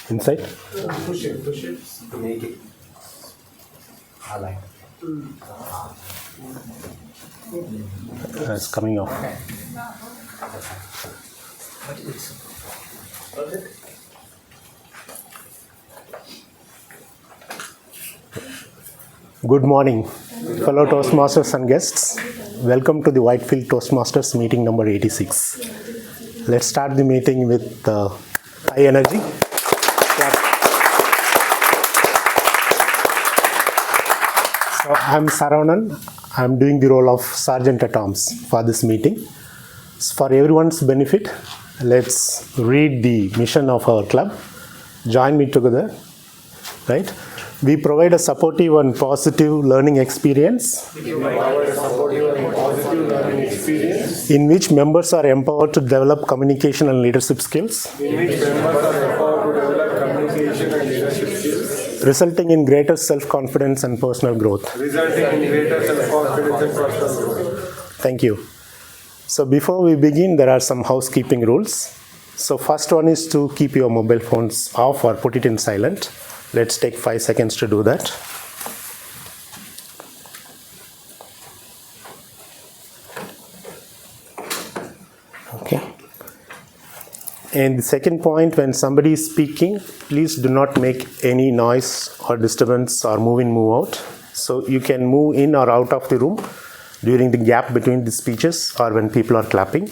Inside? Push it to make it alive. It's coming off. Good morning, fellow Toastmasters and guests. Welcome to the Whitefield Toastmasters meeting number 86. Let's start the meeting with high energy. So I'm Saravanan. I'm doing the role of Sergeant at Arms for this meeting. For everyone's benefit, let's read the mission of our club. Join me together, right? We provide a supportive and positive learning experience in which members are empowered to develop communication and leadership skills, resulting in greater self-confidence and personal growth. Thank you. So before we begin, there are some housekeeping rules. So first one is to keep your mobile phones off or put it in silent. Let's take 5 seconds to do that. Okay. And the second point, when somebody is speaking, please do not make any noise or disturbance or move in, move out. So you can move in or out of the room during the gap between the speeches or when people are clapping.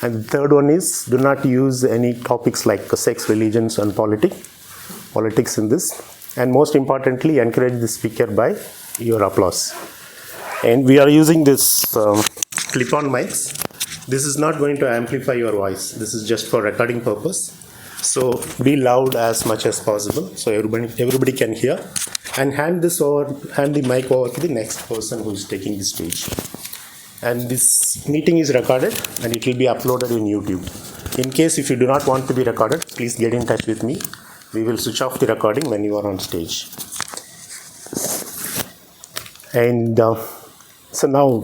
And the third one is, do not use any topics like sex, religions, and politics in this. And most importantly, encourage the speaker by your applause. And we are using this clip-on mics. This is not going to amplify your voice. This is just for recording purpose. So be loud as much as possible so everybody can hear. And hand the mic over to the next person who is taking the stage. And this meeting is recorded and it will be uploaded in YouTube. In case if you do not want to be recorded, please get in touch with me. We will switch off the recording when you are on stage. And so now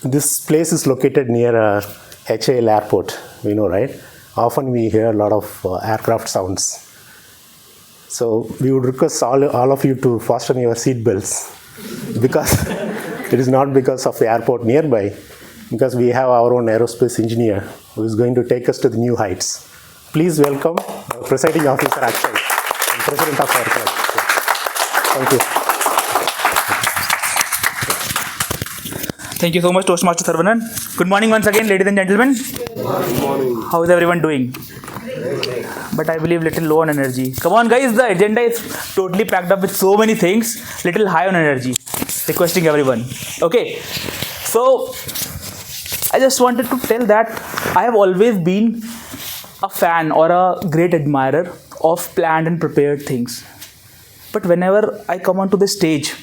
this place is located near HAL airport, we know, right? Often we hear a lot of aircraft sounds. So we would request all of you to fasten your seat belts because it is not because of the airport nearby, because we have our own aerospace engineer who is going to take us to the new heights. Please welcome Presiding Officer Akshay and President of our club. Thank you. Thank you so much, Toastmaster Saravanan. Good morning once again, ladies and gentlemen. Good morning. How is everyone doing? But I believe little low on energy. Come on guys, the agenda is totally packed up with so many things. Little high on energy. Requesting everyone. Okay. So, I just wanted to tell that I have always been a fan or a great admirer of planned and prepared things. But whenever I come onto the stage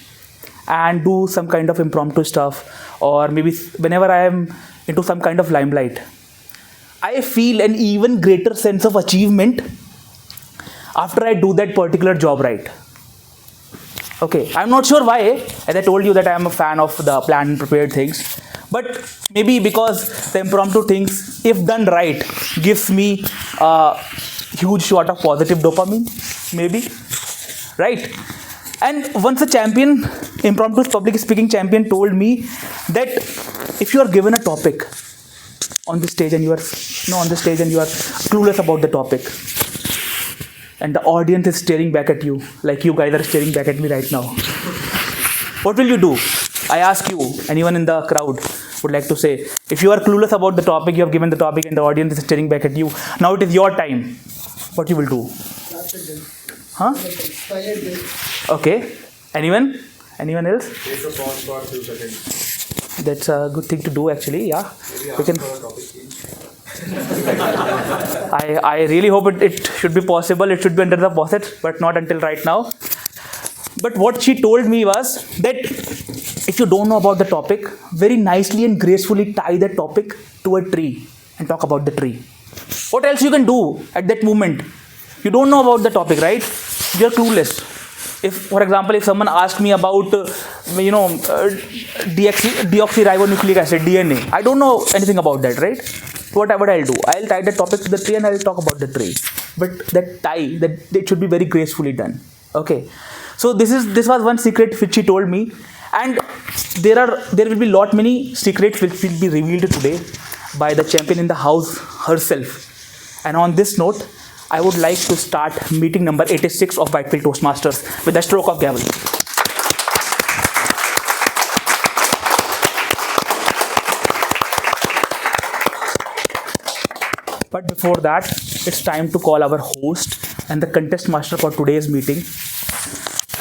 and do some kind of impromptu stuff, or maybe whenever I am into some kind of limelight, I feel an even greater sense of achievement after I do that particular job right. Okay, I'm not sure why, as I told you that I am a fan of the planned and prepared things, but maybe because the impromptu things, if done right, gives me a huge shot of positive dopamine, maybe, right? And once a champion, impromptu public speaking champion, told me that if you are given a topic on the stage and you are clueless about the topic, and the audience is staring back at you like you guys are staring back at me right now, what will you do? I ask you, anyone in the crowd would like to say, if you are clueless about the topic, you have given the topic and the audience is staring back at you, now it is your time, what you will do? Huh? Okay. Anyone else? That's a good thing to do actually, yeah. We can. I really hope it should be possible. It should be under the faucet, but not until right now. But what she told me was that if you don't know about the topic, very nicely and gracefully tie that topic to a tree and talk about the tree. What else you can do at that moment? You don't know about the topic, right? You're clueless. If, for example, if someone asked me about, deoxyribonucleic acid, DNA, I don't know anything about that, right? What I'll do, I'll tie the topic to the tree and I'll talk about the tree. But that tie, that it should be very gracefully done. Okay. So this was one secret which she told me, and there will be many secrets which will be revealed today by the champion in the house herself. And on this note, I would like to start meeting number 86 of Whitefield Toastmasters with a stroke of gavel. But before that, it's time to call our host and the contest master for today's meeting.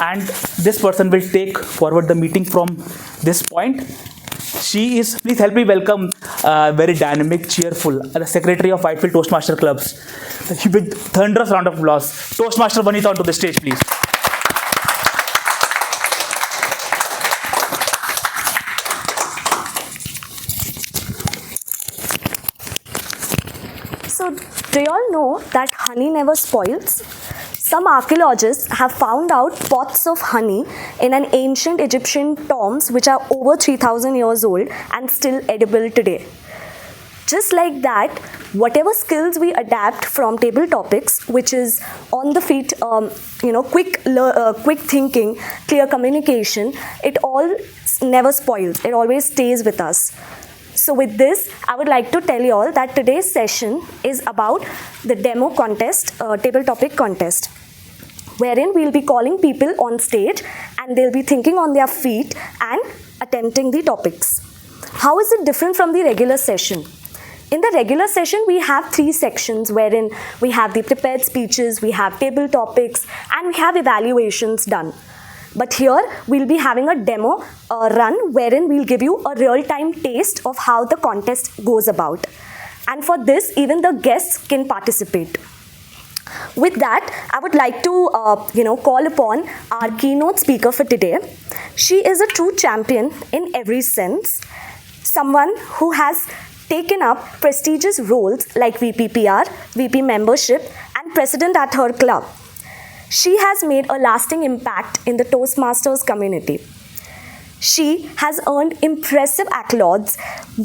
And this person will take forward the meeting from this point. She is, please help me welcome, very dynamic, cheerful, the secretary of Whitefield Toastmaster Clubs. With thunderous round of applause, Toastmaster Vanita onto the stage, please. So, do you all know that honey never spoils? Some archaeologists have found out pots of honey in an ancient Egyptian tombs which are over 3,000 years old and still edible today. Just like that, whatever skills we adapt from table topics, which is on the feet, quick thinking, clear communication, it all never spoils. It always stays with us. So with this, I would like to tell you all that today's session is about the demo contest, table topic contest, wherein we'll be calling people on stage and they'll be thinking on their feet and attempting the topics. How is it different from the regular session? In the regular session, we have 3 sections wherein we have the prepared speeches, we have table topics, and we have evaluations done. But here, we'll be having a demo run wherein we'll give you a real-time taste of how the contest goes about. And for this, even the guests can participate. With that, I would like to call upon our keynote speaker for today. She is a true champion in every sense. Someone who has taken up prestigious roles like VP PR, VP membership, and president at her club. She has made a lasting impact in the Toastmasters community. She has earned impressive accolades,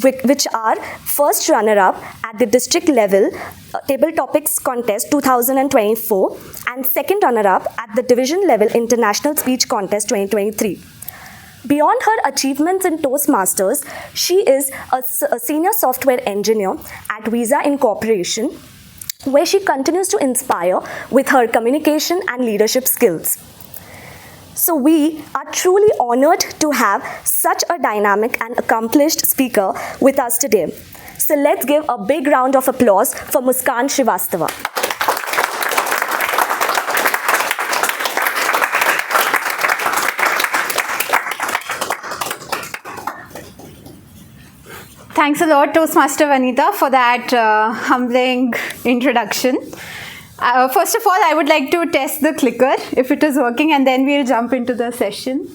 which are first runner-up at the district level Table Topics Contest 2024 and second runner-up at the division level International Speech Contest 2023. Beyond her achievements in Toastmasters, she is a senior software engineer at Visa Incorporation, where she continues to inspire with her communication and leadership skills. So we are truly honored to have such a dynamic and accomplished speaker with us today. So let's give a big round of applause for Muskan Srivastava. Thanks a lot, Toastmaster Vanita, for that humbling introduction. First of all, I would like to test the clicker, if it is working, and then we'll jump into the session.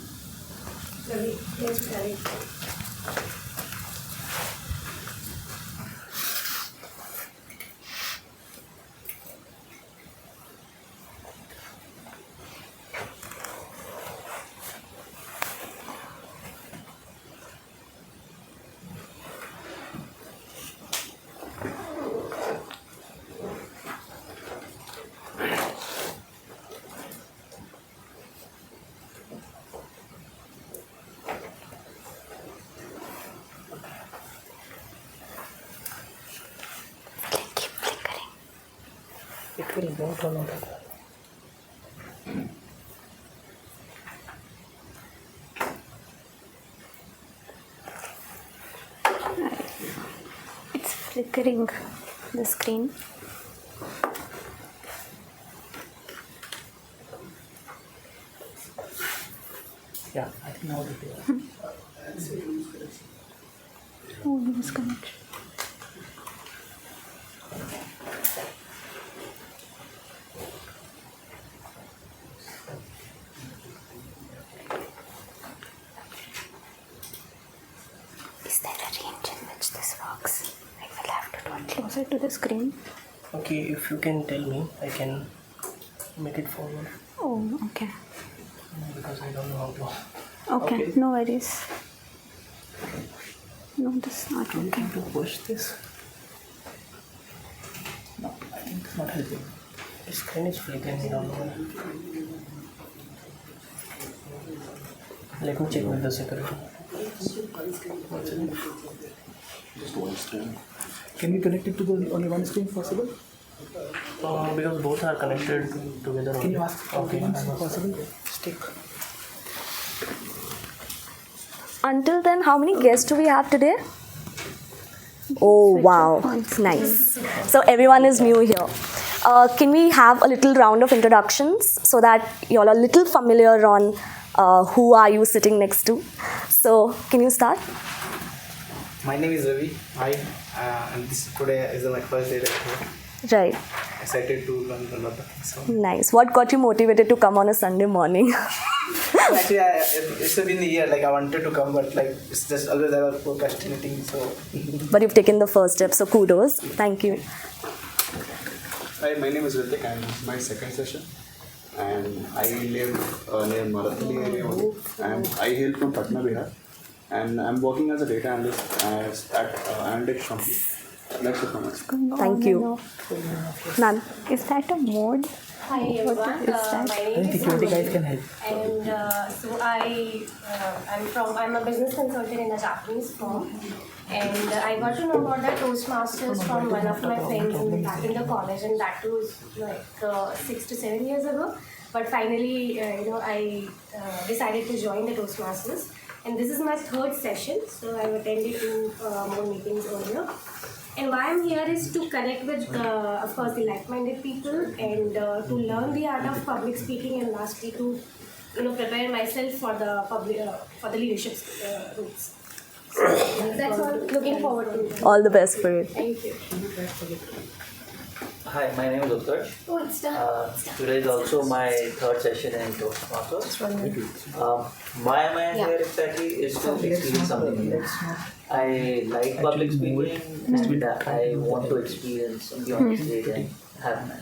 It will not on that. It's flickering the screen. Yeah, I think now it is. Oh, lose connection. Is there a range in which this works? I will have to do it closer to the screen. Okay, if you can tell me, I can make it forward. Oh, okay. because I don't know how to. Okay, no worries. No, this is not You okay. have to push this. No, I think it's not helping. This screen is flickering down. Let me check with the security. Just one screen. Can we connect it to the only one screen possible? Because both are connected together. Can you ask Okay, once possible? stick. Until then, how many guests do we have today? Oh, wow. It's nice. So everyone is new here. Can we have a little round of introductions so that you all are a little familiar on who are you sitting next to? So can you start? My name is Ravi. Hi, and today is my first day here. Right. Excited to learn a lot of things. So, Nice. What got you motivated to come on a Sunday morning? actually, it's been a year. Like I wanted to come, but like it's just always I was procrastinating. So, But you've taken the first step, so kudos. Thank you. Hi, my name is Ritik and this is my second session. And I live near Marathali area only. And I hail from Patna, Bihar. And I'm working as a data analyst at analytics company. That's it from us. Thank you. Ma'am. Is that a mode? Hi everyone, is that? my name is Security guys can help. and so I'm a business consultant in a Japanese firm, and I got to know about the Toastmasters from one of my friends back in the college, and that was like 6 to 7 years ago. But finally, I decided to join the Toastmasters, and this is my third session. So I've attended 2 more meetings earlier. And why I'm here is to connect with, of course, the like-minded people, and to learn the art of public speaking, and lastly to, prepare myself for the leadership roles. So that's all. Looking forward to it. All the best for it. Thank you. Hi, my name is Utkarsh. Oh, it's done. Today is also my third session in Toastmasters. Why am I here exactly is to experience something new. I like public speaking and I want to experience beyond stage and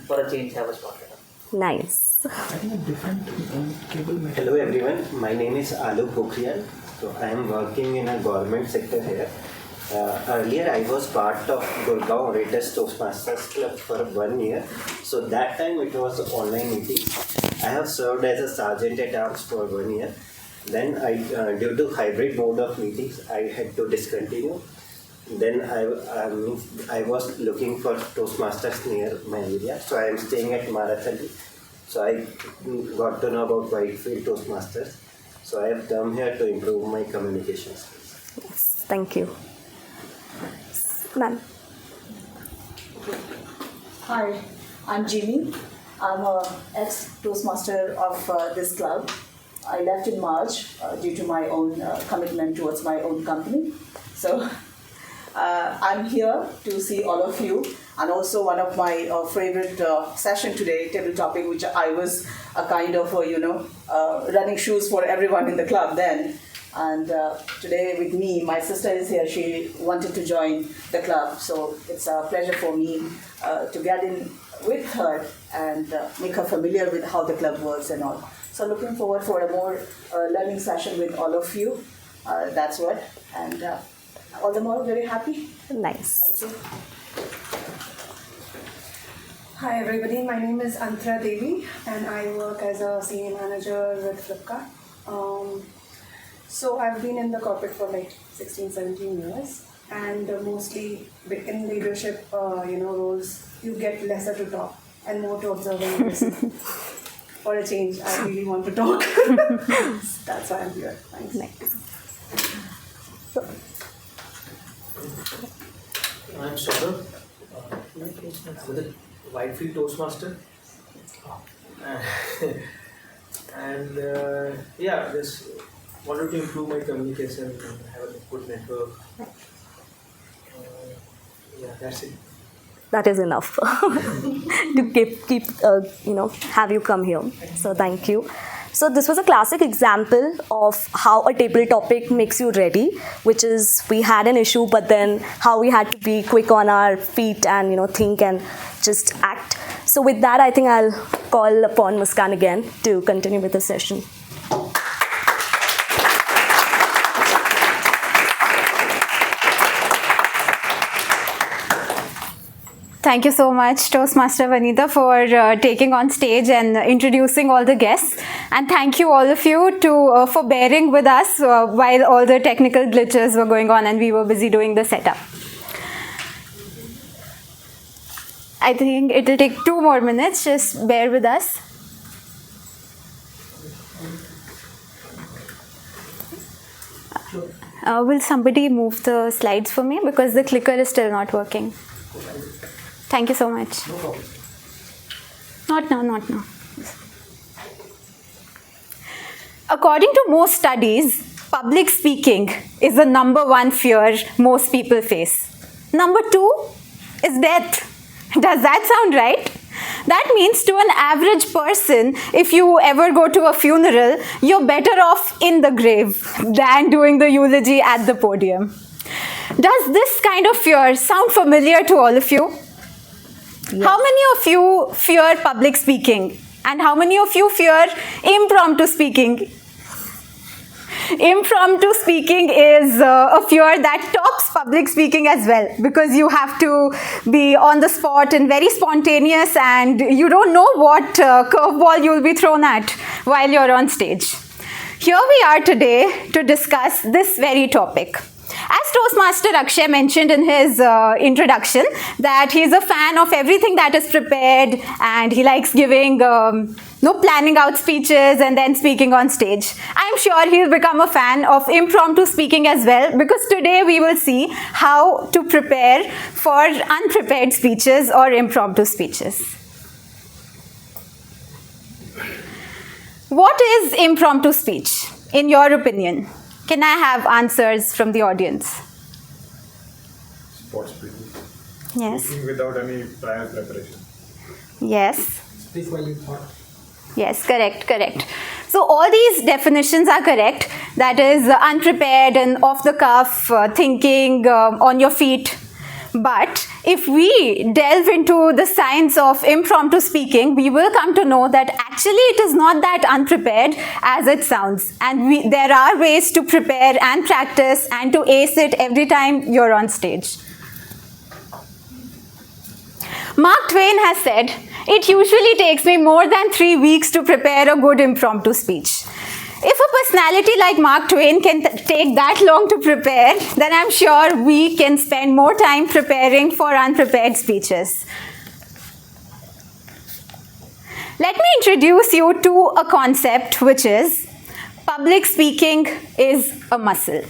for a change have a spotlight. Nice. I think a different cable method. Hello everyone, my name is Alok Pokhrial. So I am working in a government sector here. Earlier I was part of Gurgaon Orators Toastmasters Club for 1 year. So that time it was online meeting. I have served as a sergeant at arms for 1 year. Then due to hybrid mode of meetings, I had to discontinue. Then I was looking for Toastmasters near my area. So I am staying at Marathali. So I got to know about Whitefield Toastmasters. So I have come here to improve my communication skills. Yes. Thank you. Ma'am. Hi, I'm Jimmy. I'm a ex-Toastmaster of this club. I left in March due to my own commitment towards my own company. So I'm here to see all of you, and also one of my favorite session today, table topic, which I was a kind of running shoes for everyone in the club then. And today with me, my sister is here. She wanted to join the club, so it's a pleasure for me to get in with her and make her familiar with how the club works and all. So looking forward for a more learning session with all of you. That's what, and all the more very happy. Nice. Thank you. Hi everybody, my name is Antra Devi and I work as a senior manager with Flipkart. So I've been in the corporate for like 16, 17 years, and mostly in leadership roles, you get lesser to talk and more to observe and listen. For a change, I really want to talk. That's why I'm here. Thanks. Nice. I'm Saurabh, with a Whitefield Toastmaster. And just wanted to improve my communication and have a good network. That's it. That is enough to keep have you come here. So thank you. So this was a classic example of how a table topic makes you ready, which is we had an issue, but then how we had to be quick on our feet and think and just act. So with that, I think I'll call upon Muskan again to continue with the session. Thank you so much, Toastmaster Vanita, for taking on stage and introducing all the guests. And thank you all of you for bearing with us while all the technical glitches were going on and we were busy doing the setup. I think it will take 2 more minutes. Just bear with us. Will somebody move the slides for me because the clicker is still not working? Thank you so much. No problem. Not now. According to most studies, public speaking is the number 1 fear most people face. Number 2 is death. Does that sound right? That means to an average person, if you ever go to a funeral, you're better off in the grave than doing the eulogy at the podium. Does this kind of fear sound familiar to all of you? Yes. How many of you fear public speaking? And how many of you fear impromptu speaking? Impromptu speaking is a fear that tops public speaking as well, because you have to be on the spot and very spontaneous, and you don't know what curveball you'll be thrown at while you're on stage. Here we are today to discuss this very topic. As Toastmaster Akshay mentioned in his introduction, that he's a fan of everything that is prepared, and he likes giving planning out speeches and then speaking on stage. I'm sure he'll become a fan of impromptu speaking as well, because today we will see how to prepare for unprepared speeches or impromptu speeches. What is impromptu speech, in your opinion? Can I have answers from the audience? Spot speaking. Yes. Speaking without any prior preparation. Yes. Speak while you thought. Yes, correct. So all these definitions are correct. That is unprepared and off the cuff, thinking on your feet. But if we delve into the science of impromptu speaking, we will come to know that actually it is not that unprepared as it sounds. And there are ways to prepare and practice and to ace it every time you're on stage. Mark Twain has said, "It usually takes me more than 3 weeks to prepare a good impromptu speech." If a personality like Mark Twain can take that long to prepare, then I'm sure we can spend more time preparing for unprepared speeches. Let me introduce you to a concept, which is public speaking is a muscle.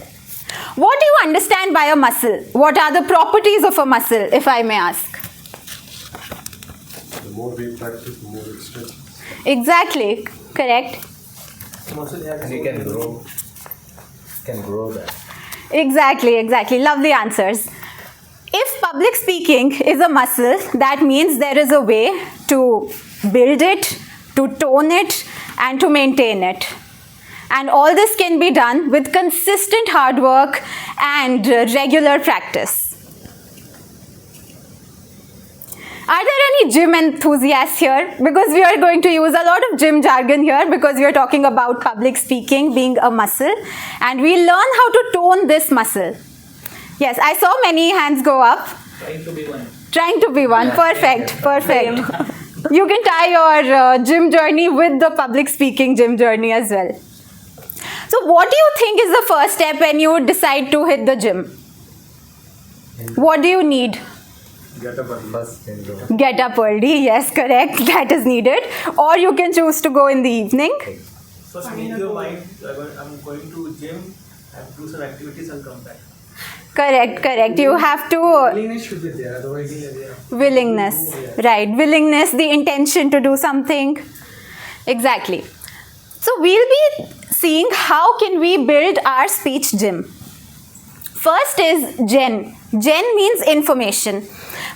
What do you understand by a muscle? What are the properties of a muscle, if I may ask? The more we practice, the more it stretches. Exactly, correct. And you can grow that. Exactly. Lovely answers. If public speaking is a muscle, that means there is a way to build it, to tone it, and to maintain it. And all this can be done with consistent hard work and regular practice. Are there any gym enthusiasts here? Because we are going to use a lot of gym jargon here, because we are talking about public speaking being a muscle, and we learn how to tone this muscle. Yes, I saw many hands go up. Trying to be one. Trying to be one. Perfect. You can tie your gym journey with the public speaking gym journey as well. So what do you think is the first step when you decide to hit the gym? What do you need? Get up early. Get up early, yes, correct. That is needed. Or you can choose to go in the evening. First, make your mind, I'm going to gym and do some activities and come back. Correct. You have to... Willingness should be there, otherwise... Willingness, right. Willingness, the intention to do something. Exactly. So we'll be seeing how can we build our speech gym. First is Gen. Gen means information.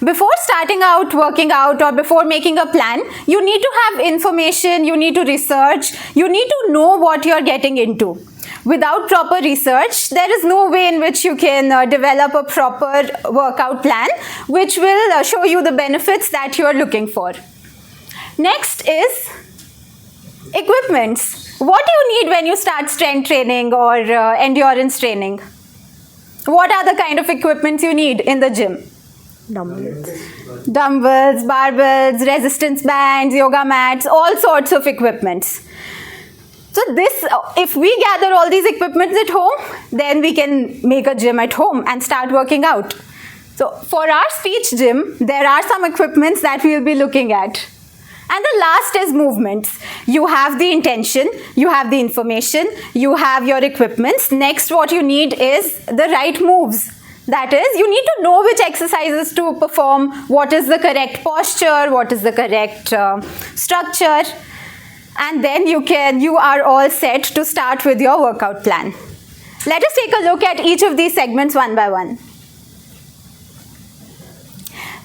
Before starting out, working out, or before making a plan, you need to have information, you need to research, you need to know what you're getting into. Without proper research, there is no way in which you can develop a proper workout plan, which will show you the benefits that you're looking for. Next is equipments. What do you need when you start strength training or endurance training? What are the kind of equipments you need in the gym? Dumbbells, barbells, resistance bands, yoga mats, all sorts of equipments. So this, if we gather all these equipments at home, then we can make a gym at home and start working out. So for our speech gym, there are some equipments that we'll be looking at. And the last is movements. You have the intention, you have the information, you have your equipments. Next, what you need is the right moves. That is, you need to know which exercises to perform, what is the correct posture, what is the correct structure. And then you are all set to start with your workout plan. Let us take a look at each of these segments one by one.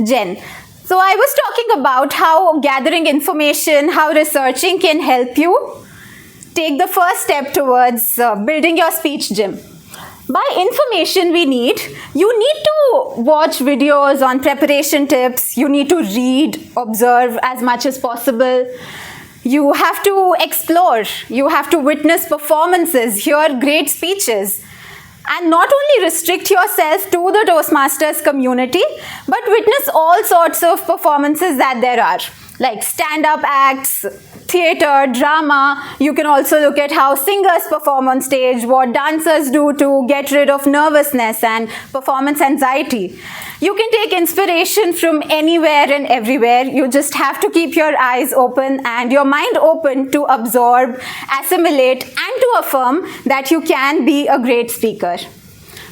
Jen. So I was talking about how gathering information, how researching can help you take the first step towards building your speech gym. By information you need to watch videos on preparation tips, you need to read, observe as much as possible. You have to explore, you have to witness performances, hear great speeches. And not only restrict yourself to the Toastmasters community, but witness all sorts of performances that there are, like stand-up acts, theatre, drama. You can also look at how singers perform on stage, what dancers do to get rid of nervousness and performance anxiety. You can take inspiration from anywhere and everywhere. You just have to keep your eyes open and your mind open to absorb, assimilate, and to affirm that you can be a great speaker.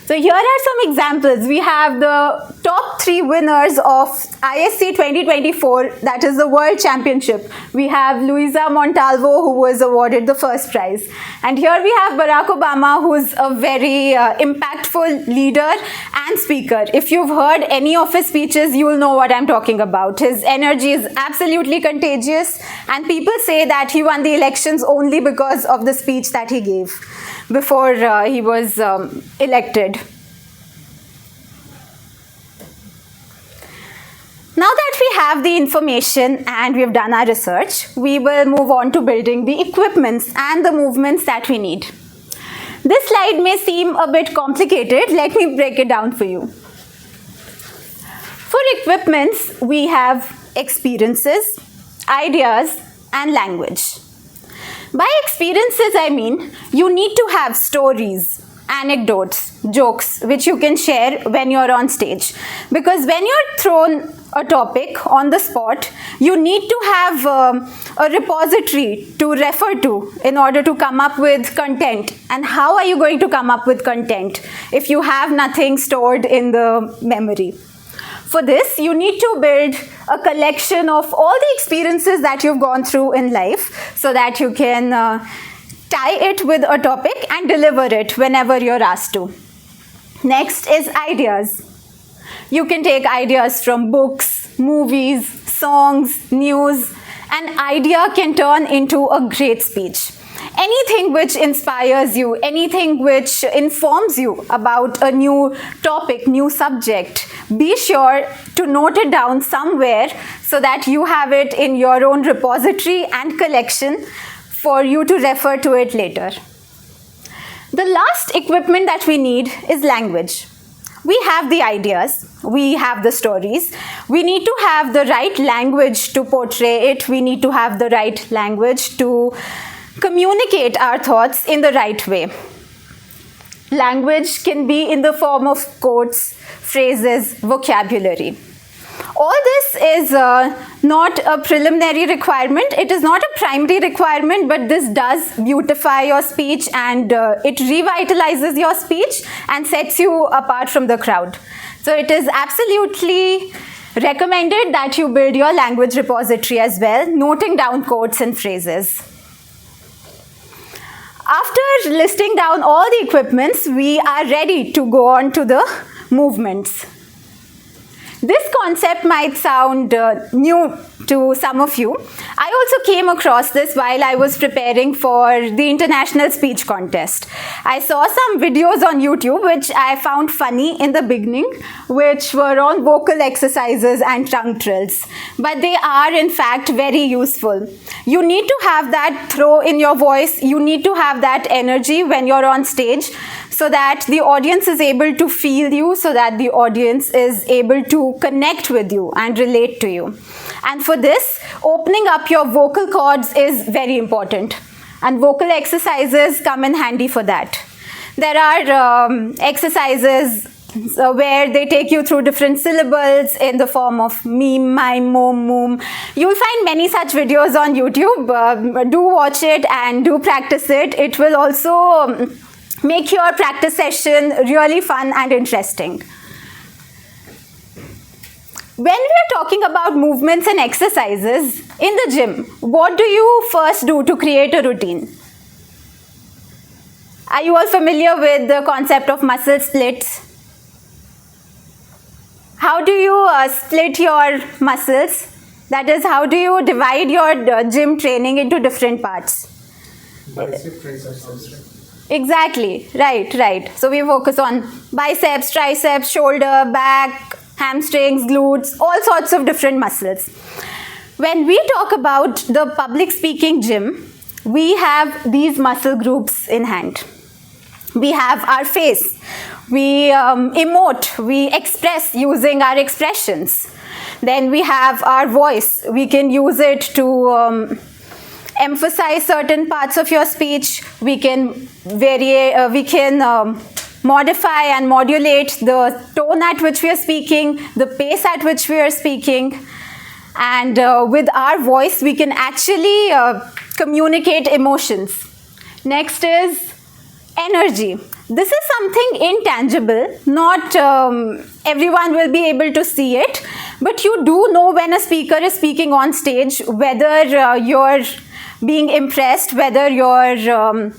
So here are some examples. We have the top 3 winners of ISC 2024, that is the World Championship. We have Luisa Montalvo, who was awarded the first prize. And here we have Barack Obama, who is a very impactful leader and speaker. If you've heard any of his speeches, you will know what I'm talking about. His energy is absolutely contagious, and people say that he won the elections only because of the speech that he gave before he was elected. Now that we have the information and we have done our research, we will move on to building the equipments and the movements that we need. This slide may seem a bit complicated. Let me break it down for you. For equipments, we have experiences, ideas, and language. By experiences, I mean you need to have stories, anecdotes, jokes, which you can share when you're on stage. Because when you're thrown a topic on the spot, you need to have a repository to refer to in order to come up with content. And how are you going to come up with content if you have nothing stored in the memory? For this, you need to build a collection of all the experiences that you've gone through in life so that you can tie it with a topic and deliver it whenever you're asked to. Next is ideas. You can take ideas from books, movies, songs, news. An idea can turn into a great speech. Anything which inspires you, anything which informs you about a new topic, new subject, be sure to note it down somewhere so that you have it in your own repository and collection for you to refer to it later. The last equipment that we need is language. We have the ideas, we have the stories. We need to have the right language to portray it. We need to have the right language to communicate our thoughts in the right way. Language can be in the form of quotes, phrases, vocabulary. All this is not a preliminary requirement. It is not a primary requirement, but this does beautify your speech and it revitalizes your speech and sets you apart from the crowd. So it is absolutely recommended that you build your language repository as well, noting down quotes and phrases. After listing down all the equipments, we are ready to go on to the movements. This concept might sound new to some of you. I also came across this while I was preparing for the International Speech Contest. I saw some videos on YouTube which I found funny in the beginning, which were on vocal exercises and tongue drills. But they are in fact very useful. You need to have that throw in your voice. You need to have that energy when you're on stage so that the audience is able to feel you, so that the audience is able to connect with you and relate to you. And for this, opening up your vocal cords is very important. And vocal exercises come in handy for that. There are exercises where they take you through different syllables in the form of meme, mime, mom, moom. You'll find many such videos on YouTube. Do watch it and do practice it. It will also make your practice session really fun and interesting. When we are talking about movements and exercises in the gym, what do you first do to create a routine? Are you all familiar with the concept of muscle splits? How do you split your muscles? That is, how do you divide your gym training into different parts? Bicep, triceps. Exactly, right. So we focus on biceps, triceps, shoulder, back, hamstrings, glutes, all sorts of different muscles. When we talk about the public speaking gym, we have these muscle groups in hand. We have our face. We emote, we express using our expressions. Then we have our voice. We can use it to emphasize certain parts of your speech. We can modify and modulate the tone at which we are speaking, the pace at which we are speaking. And with our voice, we can actually communicate emotions. Next is energy. This is something intangible. Not everyone will be able to see it, but you do know when a speaker is speaking on stage, whether you're being impressed, whether you're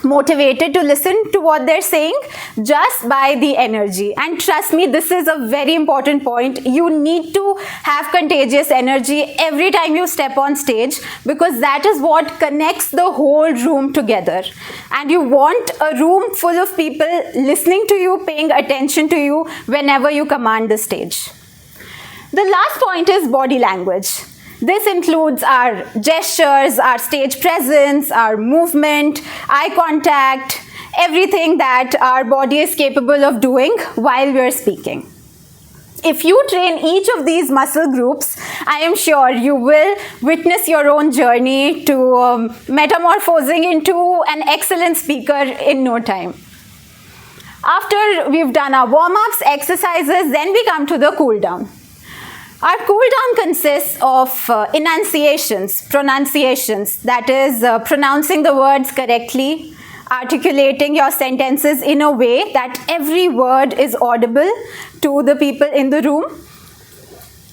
motivated to listen to what they're saying, just by the energy. And trust me, this is a very important point. You need to have contagious energy every time you step on stage, because that is what connects the whole room together. And you want a room full of people listening to you, paying attention to you whenever you command the stage. The last point is body language. This includes our gestures, our stage presence, our movement, eye contact, everything that our body is capable of doing while we are speaking. If you train each of these muscle groups, I am sure you will witness your own journey to metamorphosing into an excellent speaker in no time. After we've done our warm-ups, exercises, then we come to the cool-down. Our cool-down consists of enunciations, pronunciations, that is, pronouncing the words correctly, articulating your sentences in a way that every word is audible to the people in the room.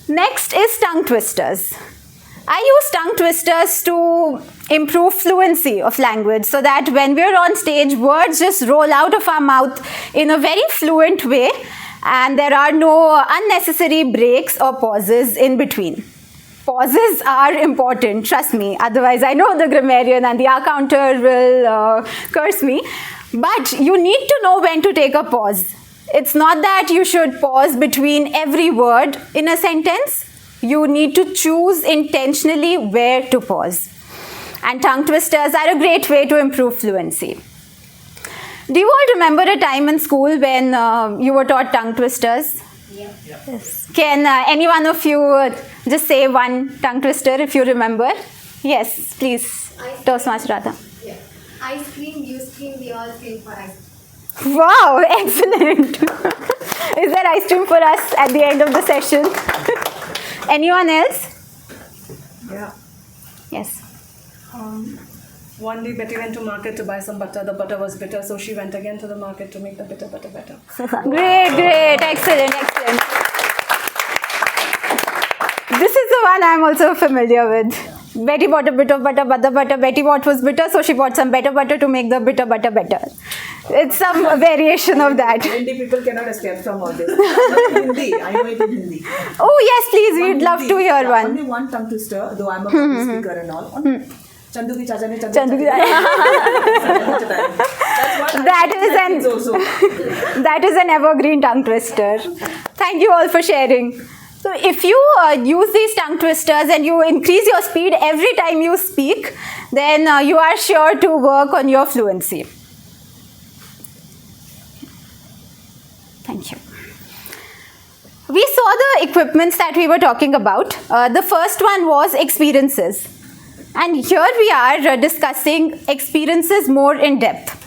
Next is tongue twisters. I use tongue twisters to improve fluency of language, so that when we're on stage, words just roll out of our mouth in a very fluent way, and there are no unnecessary breaks or pauses in between. Pauses are important, trust me. Otherwise, I know the grammarian and the accounter will curse me. But you need to know when to take a pause. It's not that you should pause between every word in a sentence. You need to choose intentionally where to pause. And tongue twisters are a great way to improve fluency. Do you all remember a time in school when you were taught tongue twisters? Yeah. Yes. Can any one of you just say one tongue twister if you remember? Yes, please. Toastmaster Radha. Yeah. Ice cream, you scream, we all scream for ice cream. Wow, excellent. Is there ice cream for us at the end of the session? Anyone else? Yeah. Yes. One day Betty went to market to buy some butter. The butter was bitter, so she went again to the market to make the bitter butter better. Great, excellent. This is the one I'm also familiar with. Betty bought a bit of butter, but the butter Betty bought was bitter, so she bought some better butter to make the bitter butter better. It's some variation of that. Hindi people cannot escape from all this. I know it in Hindi. Oh yes, please, we'd love to hear one. Only one tongue twister, though I'm a public speaker and all. Chandu ki chacha ne chandu that is an evergreen tongue twister. Thank you all for sharing. So if you use these tongue twisters and you increase your speed every time you speak, then you are sure to work on your fluency. Thank you. We saw the equipments that we were talking about. The first one was experiences. And here we are discussing experiences more in depth.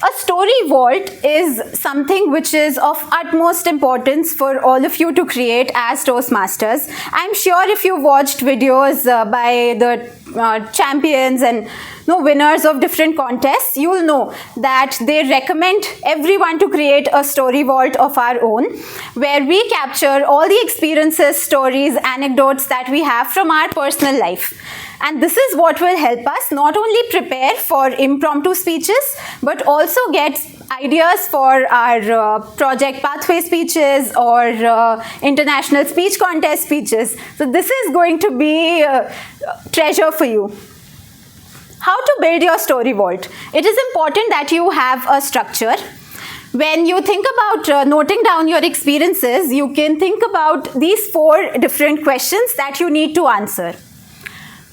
A story vault is something which is of utmost importance for all of you to create as Toastmasters. I'm sure if you watched videos by the champions and winners of different contests, you'll know that they recommend everyone to create a story vault of our own, where we capture all the experiences, stories, anecdotes that we have from our personal life. And this is what will help us not only prepare for impromptu speeches, but also get ideas for our project pathway speeches or international speech contest speeches. So this is going to be a treasure for you. How to build your story vault? It is important that you have a structure. When you think about noting down your experiences, you can think about these 4 different questions that you need to answer.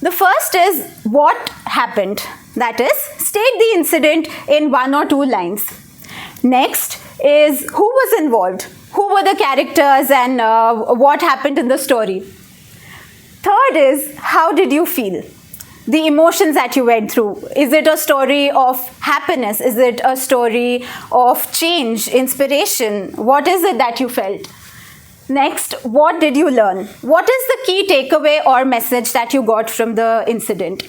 The first is, what happened? That is, state the incident in 1 or 2 lines. Next is, who was involved? Who were the characters and what happened in the story? Third is, how did you feel? The emotions that you went through. Is it a story of happiness? Is it a story of change, inspiration? What is it that you felt? Next, what did you learn? What is the key takeaway or message that you got from the incident?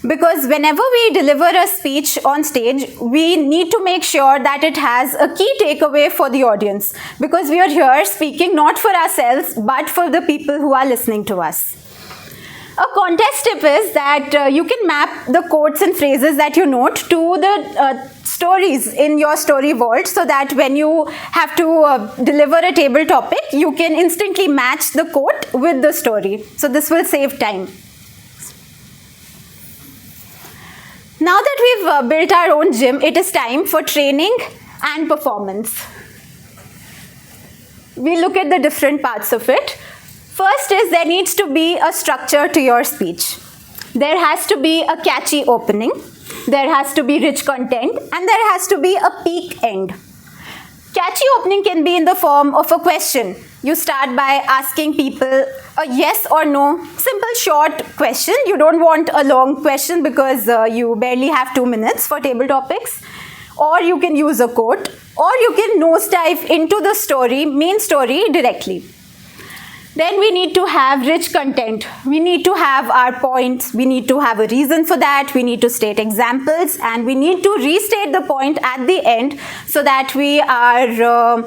Because whenever we deliver a speech on stage, we need to make sure that it has a key takeaway for the audience. Because we are here speaking not for ourselves, but for the people who are listening to us. A contest tip is that you can map the quotes and phrases that you note to the stories in your story vault, so that when you have to deliver a table topic, you can instantly match the quote with the story. So this will save time. Now that we've built our own gym, it is time for training and performance. We look at the different parts of it. First is, there needs to be a structure to your speech. There has to be a catchy opening, there has to be rich content, and there has to be a peak end. Catchy opening can be in the form of a question. You start by asking people a yes or no, simple short question. You don't want a long question because you barely have 2 minutes for table topics. Or you can use a quote, or you can nosedive into the story, main story directly. Then we need to have rich content. We need to have our points. We need to have a reason for that. We need to state examples, and we need to restate the point at the end so that we are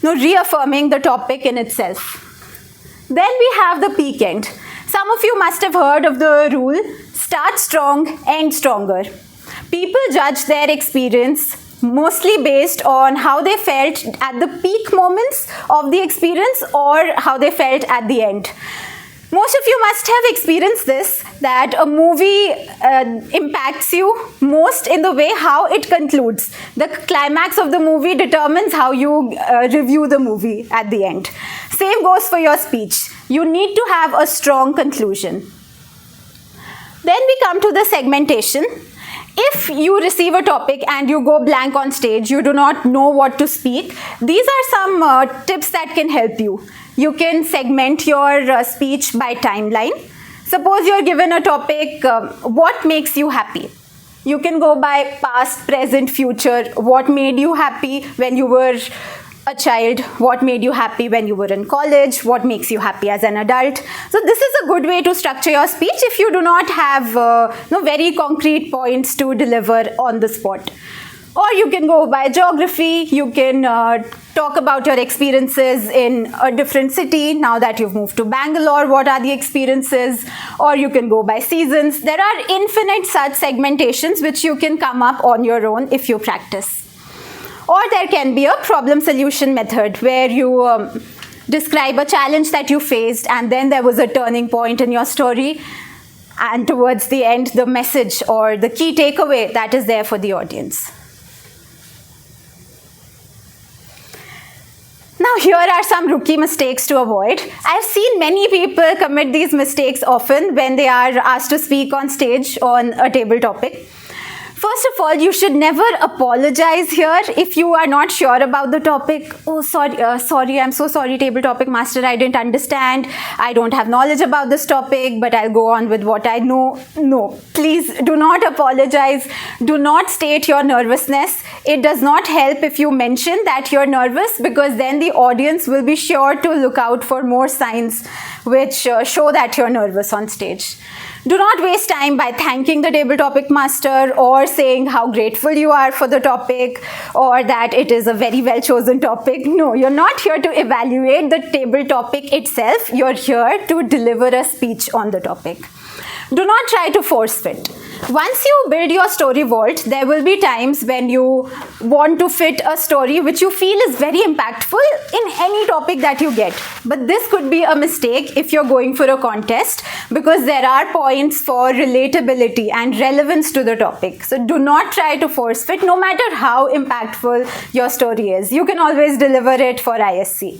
reaffirming the topic in itself. Then we have the peak end. Some of you must have heard of the rule, start strong, end stronger. People judge their experience mostly based on how they felt at the peak moments of the experience or how they felt at the end. Most of you must have experienced this, that a movie impacts you most in the way how it concludes. The climax of the movie determines how you review the movie at the end. Same goes for your speech. You need to have a strong conclusion. Then we come to the segmentation. If you receive a topic and you go blank on stage, you do not know what to speak, these are some tips that can help you. You can segment your speech by timeline. Suppose you're given a topic, what makes you happy? You can go by past, present, future. What made you happy when you were a child? What made you happy when you were in college? What makes you happy as an adult? So this is a good way to structure your speech if you do not have very concrete points to deliver on the spot. Or you can go by geography. You can talk about your experiences in a different city. Now that you've moved to Bangalore, what are the experiences? Or you can go by seasons. There are infinite such segmentations which you can come up on your own if you practice. Or there can be a problem solution method where you describe a challenge that you faced and then there was a turning point in your story, and towards the end the message or the key takeaway that is there for the audience. Now here are some rookie mistakes to avoid. I've seen many people commit these mistakes often when they are asked to speak on stage on a table topic. First of all, you should never apologize here if you are not sure about the topic. Oh, sorry, I'm so sorry, table topic master, I didn't understand. I don't have knowledge about this topic, but I'll go on with what I know. No, please do not apologize. Do not state your nervousness. It does not help if you mention that you're nervous, because then the audience will be sure to look out for more signs which show that you're nervous on stage. Do not waste time by thanking the table topic master or saying how grateful you are for the topic or that it is a very well chosen topic. No, you're not here to evaluate the table topic itself. You're here to deliver a speech on the topic. Do not try to force fit. Once you build your story vault, there will be times when you want to fit a story which you feel is very impactful in any topic that you get. But this could be a mistake if you're going for a contest, because there are points for relatability and relevance to the topic. So do not try to force fit, no matter how impactful your story is. You can always deliver it for ISC.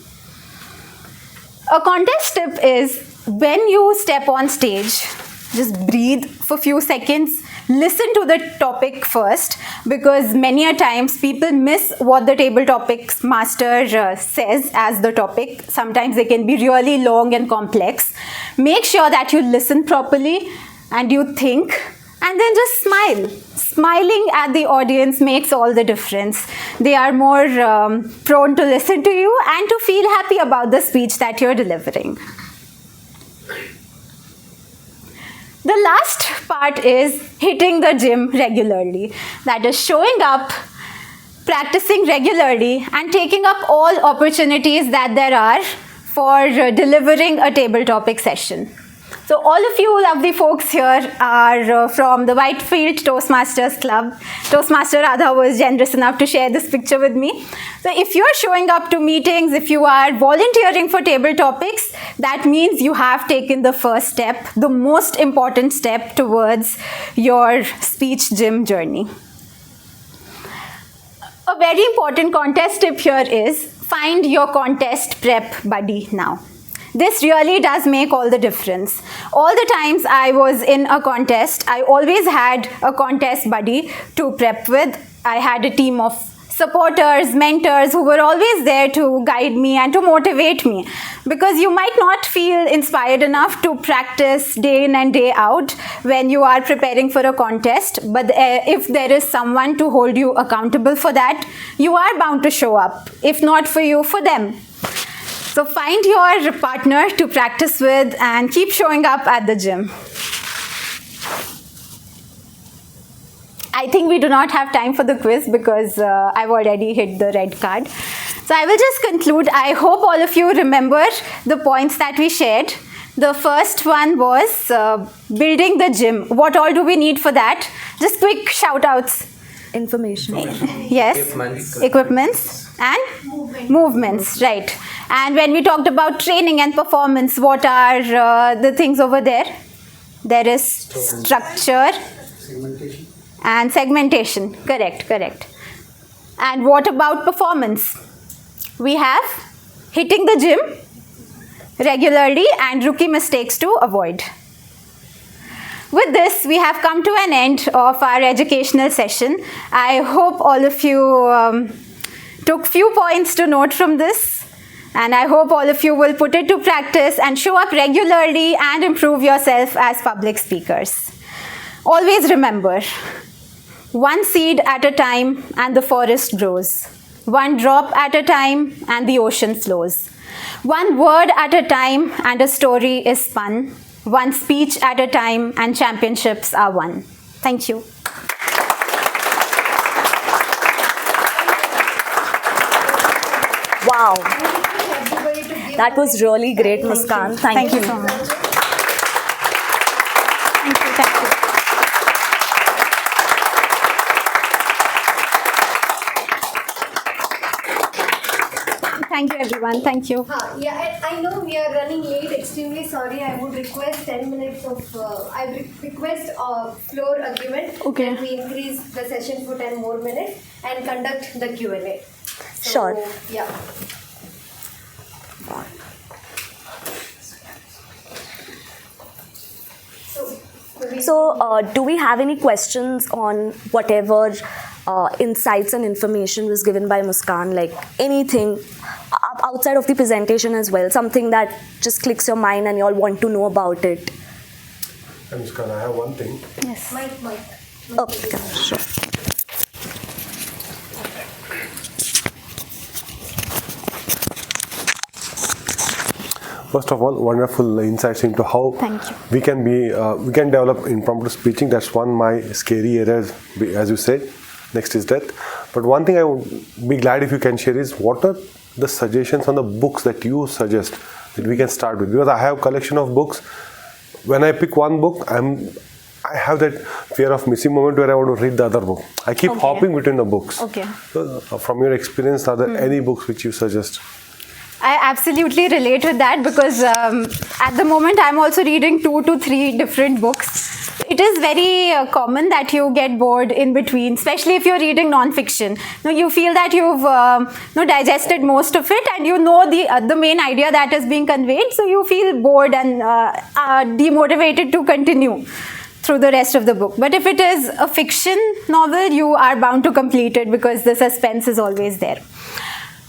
A contest tip is, when you step on stage, just breathe for a few seconds, listen to the topic first, because many a times people miss what the table topics master says as the topic. Sometimes they can be really long and complex. Make sure that you listen properly and you think, and then just smile. Smiling at the audience makes all the difference. They are more prone to listen to you and to feel happy about the speech that you're delivering. The last part is hitting the gym regularly. That is showing up, practicing regularly, and taking up all opportunities that there are for delivering a table topic session. So all of you lovely folks here are from the Whitefield Toastmasters Club. Toastmaster Radha was generous enough to share this picture with me. So if you are showing up to meetings, if you are volunteering for table topics, that means you have taken the first step, the most important step towards your speech gym journey. A very important contest tip here is, find your contest prep buddy now. This really does make all the difference. All the times I was in a contest, I always had a contest buddy to prep with. I had a team of supporters, mentors who were always there to guide me and to motivate me. Because you might not feel inspired enough to practice day in and day out when you are preparing for a contest. But if there is someone to hold you accountable for that, you are bound to show up. If not for you, for them. So find your partner to practice with and keep showing up at the gym. I think we do not have time for the quiz because I've already hit the red card. So I will just conclude. I hope all of you remember the points that we shared. The first one was building the gym. What all do we need for that? Just quick shout outs. Information. Yes. Equipments and movements, right. And when we talked about training and performance, what are the things over there? There is structure and segmentation. Correct. And what about performance? We have hitting the gym regularly and rookie mistakes to avoid. With this, we have come to an end of our educational session. I hope all of you took few points to note from this, and I hope all of you will put it to practice and show up regularly and improve yourself as public speakers. Always remember, one seed at a time and the forest grows. One drop at a time and the ocean flows. One word at a time and a story is spun. One speech at a time and championships are won. Thank you. Wow. That was really great, Muskan. Thank you so much. Thank you, everyone. Thank you. Yeah, I know we are running late. Extremely sorry. I would request 10 minutes of. Request floor agreement. Okay. That we increase the session for 10 more minutes and conduct the Q&A. So, sure. Yeah. So, So, do we have any questions on whatever insights and information was given by Muskan? Like anything outside of the presentation as well, something that just clicks your mind and you all want to know about it? Muskan, I have one thing. Yes. Mike. Okay, sure. First of all, wonderful insights into how we can develop impromptu speaking. That's one my scary area, as you said. Next is that. But one thing I would be glad if you can share is what are the suggestions on the books that you suggest that we can start with, because I have a collection of books. When I pick one book, I have that fear of missing moment where I want to read the other book. I keep hopping between the books. Okay. So, from your experience, are there any books which you suggest? I absolutely relate with that because at the moment I'm also reading 2 to 3 different books. It is very common that you get bored in between, especially if you're reading non-fiction. You feel that you've digested most of it and you know the main idea that is being conveyed, so you feel bored and demotivated to continue through the rest of the book. But if it is a fiction novel, you are bound to complete it because the suspense is always there.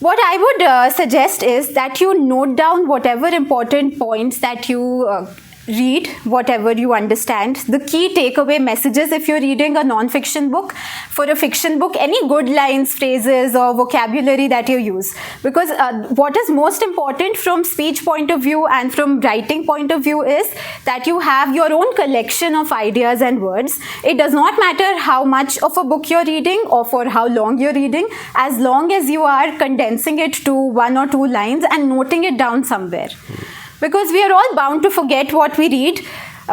What I would suggest is that you note down whatever important points that you read, whatever you understand, the key takeaway messages if you're reading a non-fiction book. For a fiction book, any good lines, phrases or vocabulary that you use. Because what is most important from speech point of view and from writing point of view is that you have your own collection of ideas and words. It does not matter how much of a book you're reading or for how long you're reading, as long as you are condensing it to 1 or 2 lines and noting it down somewhere. Because we are all bound to forget what we read,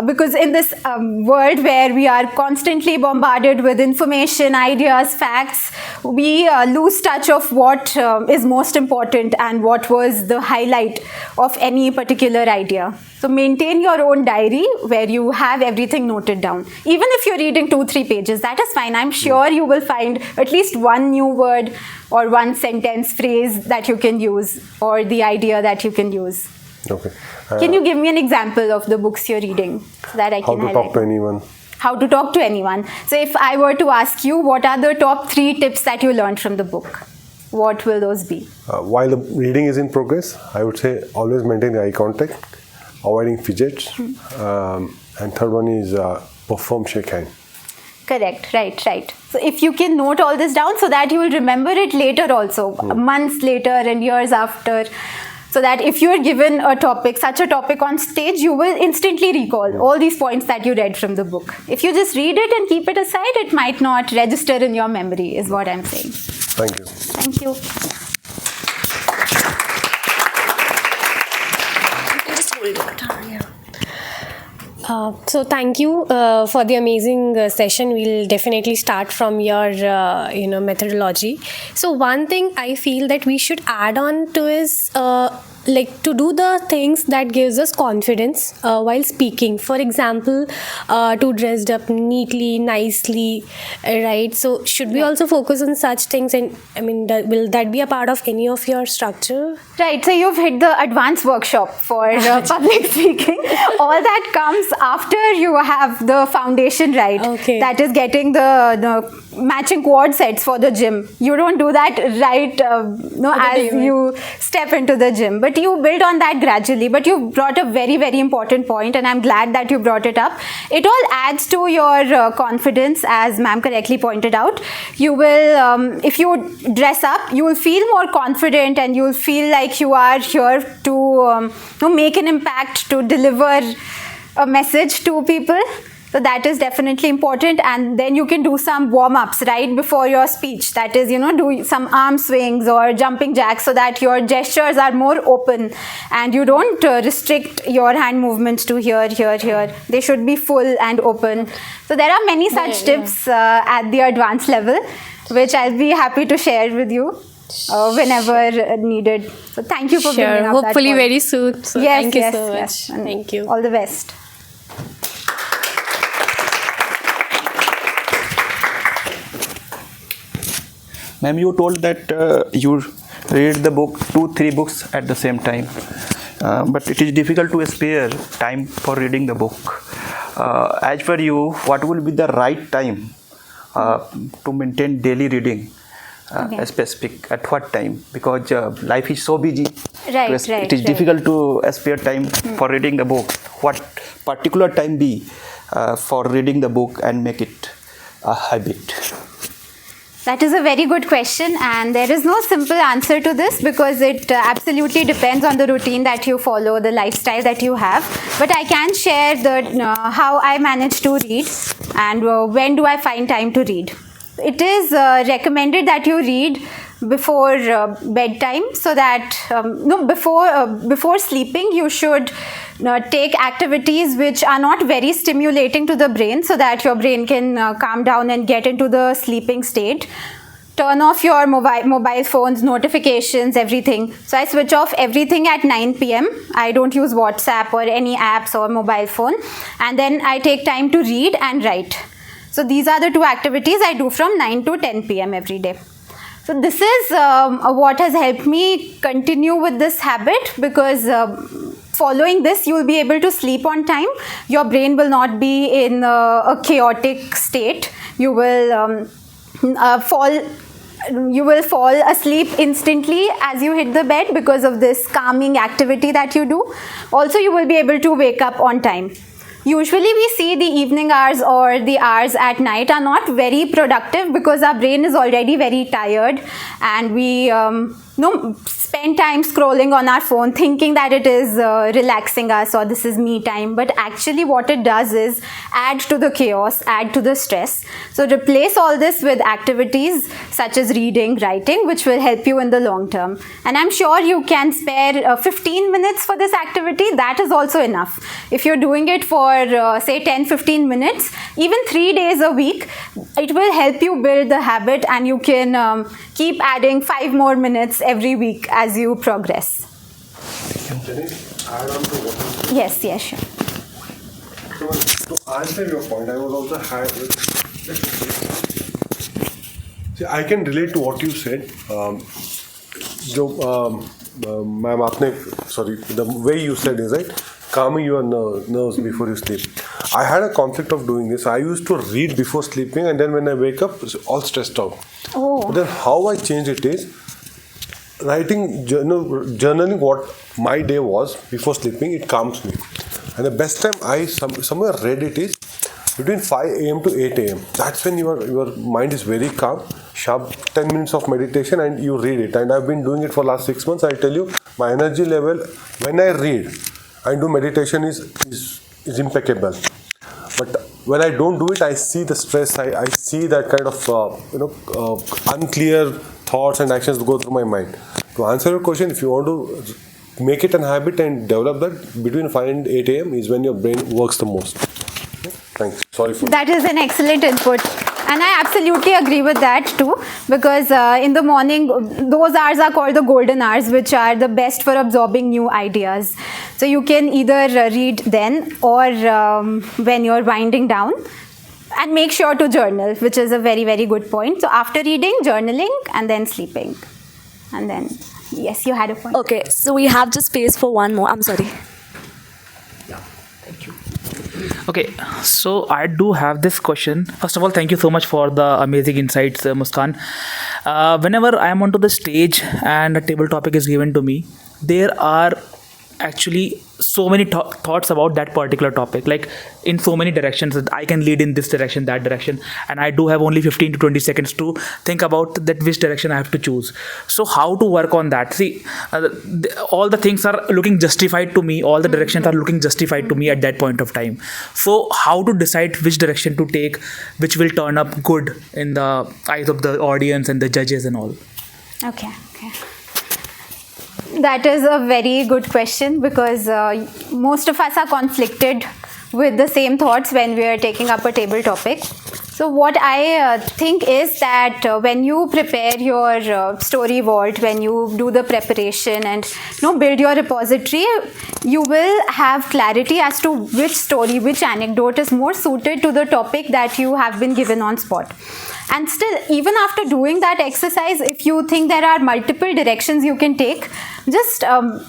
because in this world where we are constantly bombarded with information, ideas, facts, we lose touch of what is most important and what was the highlight of any particular idea. So maintain your own diary where you have everything noted down. Even if you're reading 2-3 pages, that is fine. I'm sure you will find at least one new word or one sentence, phrase that you can use, or the idea that you can use. Okay. Can you give me an example of the books you're reading so that I can highlight? How to talk to anyone. How to talk to anyone. So if I were to ask you, what are the top 3 tips that you learned from the book? What will those be? While the reading is in progress, I would say always maintain the eye contact, avoiding fidgets, and third one is perform shake hand. Correct, right. So if you can note all this down so that you will remember it later also, months later and years after. So that if you are given a topic, such a topic on stage, you will instantly recall all these points that you read from the book. If you just read it and keep it aside, it might not register in your memory, is what I'm saying. Thank you. Thank you. So thank you for the amazing session. We'll definitely start from your methodology. So one thing I feel that we should add on to is like to do the things that gives us confidence while speaking. For example, to dressed up neatly, nicely, right? So should we also focus on such things? And I mean, will that be a part of any of your structure? Right. So you've hit the advanced workshop for public speaking. All that comes after you have the foundation right. Okay. That is getting the matching quad sets for the gym. You don't do that right as you step into the gym, but you build on that gradually. But you brought a very, very important point, and I'm glad that you brought it up. It all adds to your confidence, as ma'am correctly pointed out. You will, if you dress up, you will feel more confident and you will feel like you are here to make an impact, to deliver a message to people. So that is definitely important. And then you can do some warm-ups right before your speech. That is, do some arm swings or jumping jacks so that your gestures are more open and you don't restrict your hand movements to here. They should be full and open. So there are many such tips at the advanced level, which I'll be happy to share with you whenever needed. So thank you for bringing up that Hopefully point. very soon. So thank you so much. Yes. Thank you. All the best. Ma'am, you told that you read the book, 2-3 books at the same time, but it is difficult to spare time for reading the book. as per you, what will be the right time to maintain daily reading? Okay. Specific at what time? Because life is so busy. Right, It is difficult to spare time for reading the book. What particular time be for reading the book and make it a habit? That is a very good question, and there is no simple answer to this because it absolutely depends on the routine that you follow, the lifestyle that you have. But I can share how I manage to read and when do I find time to read. It is recommended that you read before bedtime, so that before sleeping you should take activities which are not very stimulating to the brain, so that your brain can calm down and get into the sleeping state. Turn off your mobile phones, notifications, everything. So I switch off everything at 9 p.m. I don't use WhatsApp or any apps or mobile phone, and then I take time to read and write. So these are the two activities I do from 9 to 10 p.m. every day. So this is what has helped me continue with this habit, because following this you will be able to sleep on time. Your brain will not be in a chaotic state. You will fall asleep instantly as you hit the bed because of this calming activity that you do. Also, you will be able to wake up on time. Usually we see the evening hours or the hours at night are not very productive because our brain is already very tired, and we spend time scrolling on our phone thinking that it is relaxing us or this is me time, but actually what it does is add to the chaos, add to the stress. So replace all this with activities such as reading, writing, which will help you in the long term. And I'm sure you can spare 15 minutes for this activity. That is also enough. If you're doing it for say 10-15 minutes, even 3 days a week, it will help you build the habit, and you can keep adding 5 more minutes every week as you progress. Can I add on to what you Yes, sure. So to answer your point, I was also see, I can relate to what you said. Ma'am, the way you said is right, calming your nerves before you sleep. I had a conflict of doing this. I used to read before sleeping, and then when I wake up, it's all stressed out. Oh. But then how I changed it is writing, journaling what my day was before sleeping. It calms me. And the best time I somewhere read it is between 5 a.m. to 8 a.m. That's when your mind is very calm, sharp, 10 minutes of meditation, and you read it. And I've been doing it for last 6 months. I tell you, my energy level when I read and do meditation is impeccable. But when I don't do it, I see the stress. I see that kind of unclear thoughts and actions go through my mind. To answer your question, if you want to make it a habit and develop that, between 5 and 8 a.m. is when your brain works the most. Thanks. Sorry for that. Is an excellent input. And I absolutely agree with that too, because in the morning, those hours are called the golden hours, which are the best for absorbing new ideas. So you can either read then or when you're winding down. And make sure to journal, which is a very, very good point. So after reading, journaling, and then sleeping. And then, yes, you had a point. Okay, so we have just space for one more. I'm sorry. Okay, so I do have this question. First of all, thank you so much for the amazing insights, Muskan. Whenever I am onto the stage and a table topic is given to me, there are actually so many thoughts about that particular topic, like in so many directions that I can lead in this direction, that direction, and I do have only 15 to 20 seconds to think about that which direction I have to choose. So how to work on that? See, all the things are looking justified to me, all the directions are looking justified to me at that point of time. So how to decide which direction to take, which will turn up good in the eyes of the audience and the judges and all? Okay. That is a very good question, because most of us are conflicted with the same thoughts when we are taking up a table topic. So what I think is that when you prepare your story vault, when you do the preparation and build your repository, you will have clarity as to which story, which anecdote is more suited to the topic that you have been given on spot. And still, even after doing that exercise, if you think there are multiple directions you can take, just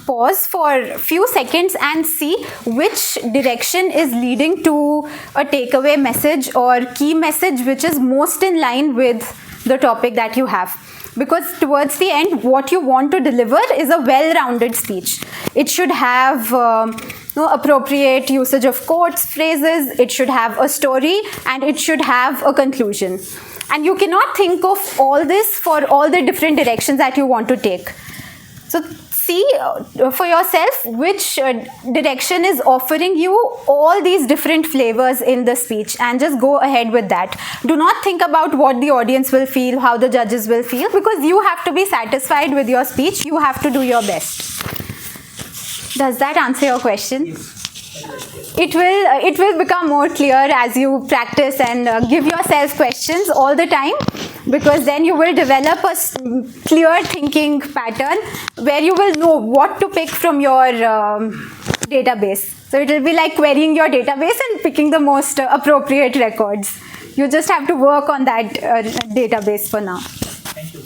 pause for a few seconds and see which direction is leading to a takeaway message or key message which is most in line with the topic that you have. Because towards the end, what you want to deliver is a well-rounded speech. It should have appropriate usage of quotes, phrases, it should have a story, and it should have a conclusion. And you cannot think of all this for all the different directions that you want to take. So see for yourself which direction is offering you all these different flavors in the speech, and just go ahead with that. Do not think about what the audience will feel, how the judges will feel, because you have to be satisfied with your speech. You have to do your best. Does that answer your question? It will become more clear as you practice and give yourself questions all the time, because then you will develop a clear thinking pattern where you will know what to pick from your database. So it will be like querying your database and picking the most appropriate records. You just have to work on that database for now. Thank you.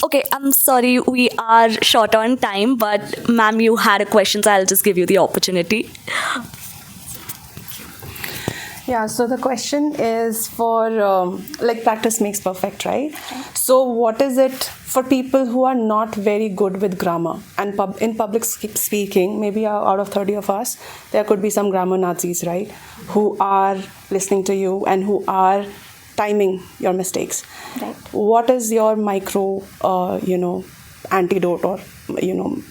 Okay, I'm sorry, we are short on time, but ma'am, you had a question, so I'll just give you the opportunity. Yeah, so the question is for, like, practice makes perfect, right? So what is it for people who are not very good with grammar and in public speaking, maybe out of 30 of us, there could be some grammar Nazis, right? Who are listening to you and who are timing your mistakes. Right. What is your micro, antidote or,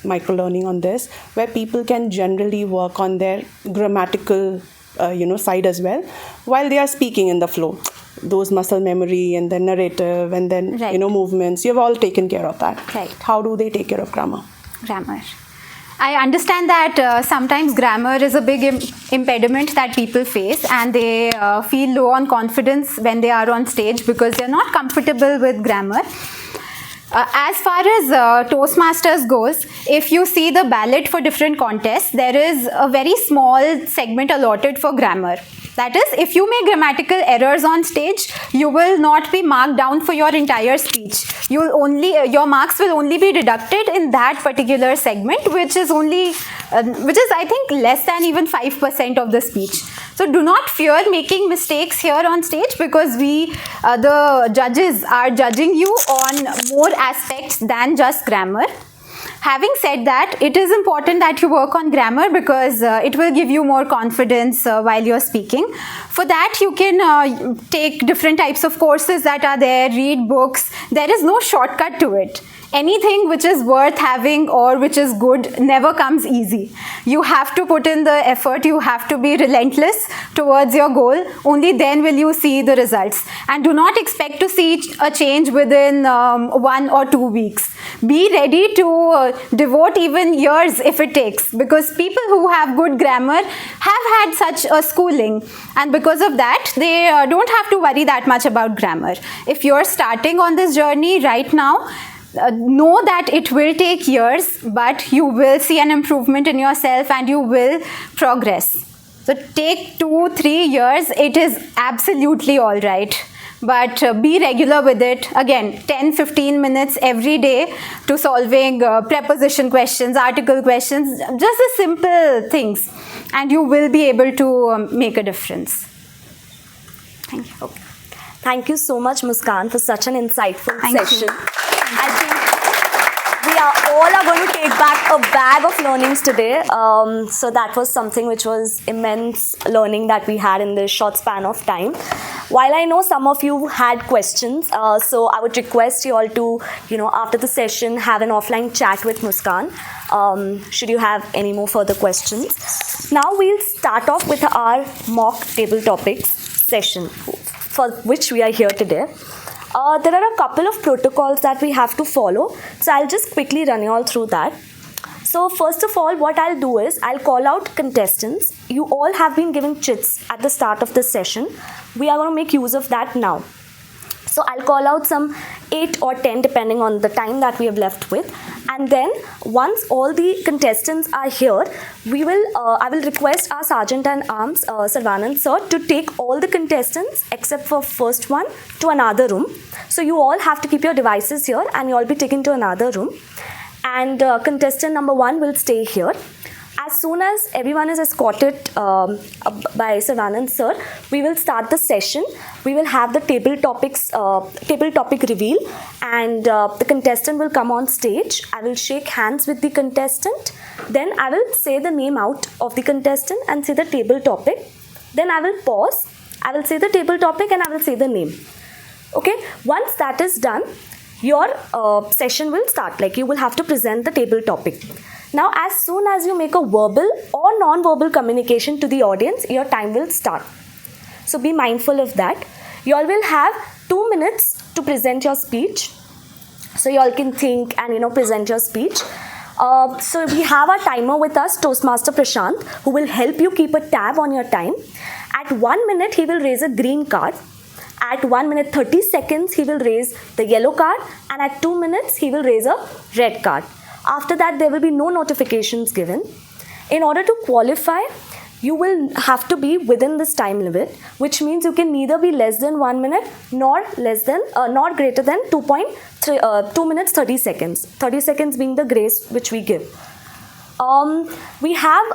micro learning on this, where people can generally work on their grammatical side as well while they are speaking in the flow? Those muscle memory and then narrative and then movements, you've all taken care of that. Right. How do they take care of grammar? I understand that sometimes grammar is a big impediment that people face, and they feel low on confidence when they are on stage because they're not comfortable with grammar. As far as Toastmasters goes, if you see the ballot for different contests, there is a very small segment allotted for grammar. That is, if you make grammatical errors on stage, you will not be marked down for your entire speech. Your marks will only be deducted in that particular segment, which is I think less than even 5% of the speech. So do not fear making mistakes here on stage, because the judges are judging you on more aspects than just grammar. Having said that, it is important that you work on grammar because it will give you more confidence while you're speaking. For that, you can take different types of courses that are there, read books. There is no shortcut to it. Anything which is worth having or which is good never comes easy. You have to put in the effort, you have to be relentless towards your goal. Only then will you see the results. And do not expect to see a change within 1 or 2 weeks. Be ready to devote even years if it takes, because people who have good grammar have had such a schooling, and because of that they don't have to worry that much about grammar. If you're starting on this journey right now, know that it will take years, but you will see an improvement in yourself and you will progress. So take 2-3 years, it is absolutely all right. But be regular with it. Again, 10-15 minutes every day to solving preposition questions, article questions, just the simple things, and you will be able to make a difference. Thank you. Okay. Thank you so much, Muskan, for such an insightful session. I think we all are going to take back a bag of learnings today. So that was something which was immense learning that we had in this short span of time. While I know some of you had questions, so I would request you all to, after the session, have an offline chat with Muskan. Should you have any more further questions. Now we'll start off with our mock table topics session, for which we are here today. There are a couple of protocols that we have to follow, so I'll just quickly run you all through that. So first of all, what I'll do is I'll call out contestants. You all have been given chits at the start of this session. We are going to make use of that now. So I'll call out some 8 or 10 depending on the time that we have left with. And then once all the contestants are here, I will request our Sergeant at Arms, Sarvanand sir, to take all the contestants except for first one to another room. So you all have to keep your devices here and you all be taken to another room. And contestant number 1 will stay here. As soon as everyone is escorted by Sarvanand sir, we will start the session. We will have the table topic reveal, and the contestant will come on stage. I will shake hands with the contestant. Then I will say the name out of the contestant and say the table topic. Then I will pause. I will say the table topic and I will say the name. Okay. Once that is done, your session will start. Like, you will have to present the table topic. Now, as soon as you make a verbal or non-verbal communication to the audience, your time will start. So be mindful of that. You all will have 2 minutes to present your speech. So you all can think and present your speech. So we have our timer with us, Toastmaster Prashant, who will help you keep a tab on your time. At 1 minute, he will raise a green card. At 1 minute 30 seconds, he will raise the yellow card, and at 2 minutes, he will raise a red card. After that, there will be no notifications given. In order to qualify, you will have to be within this time limit, which means you can neither be less than 1 minute nor greater than 2 minutes 30 seconds. 30 seconds being the grace which we give. We have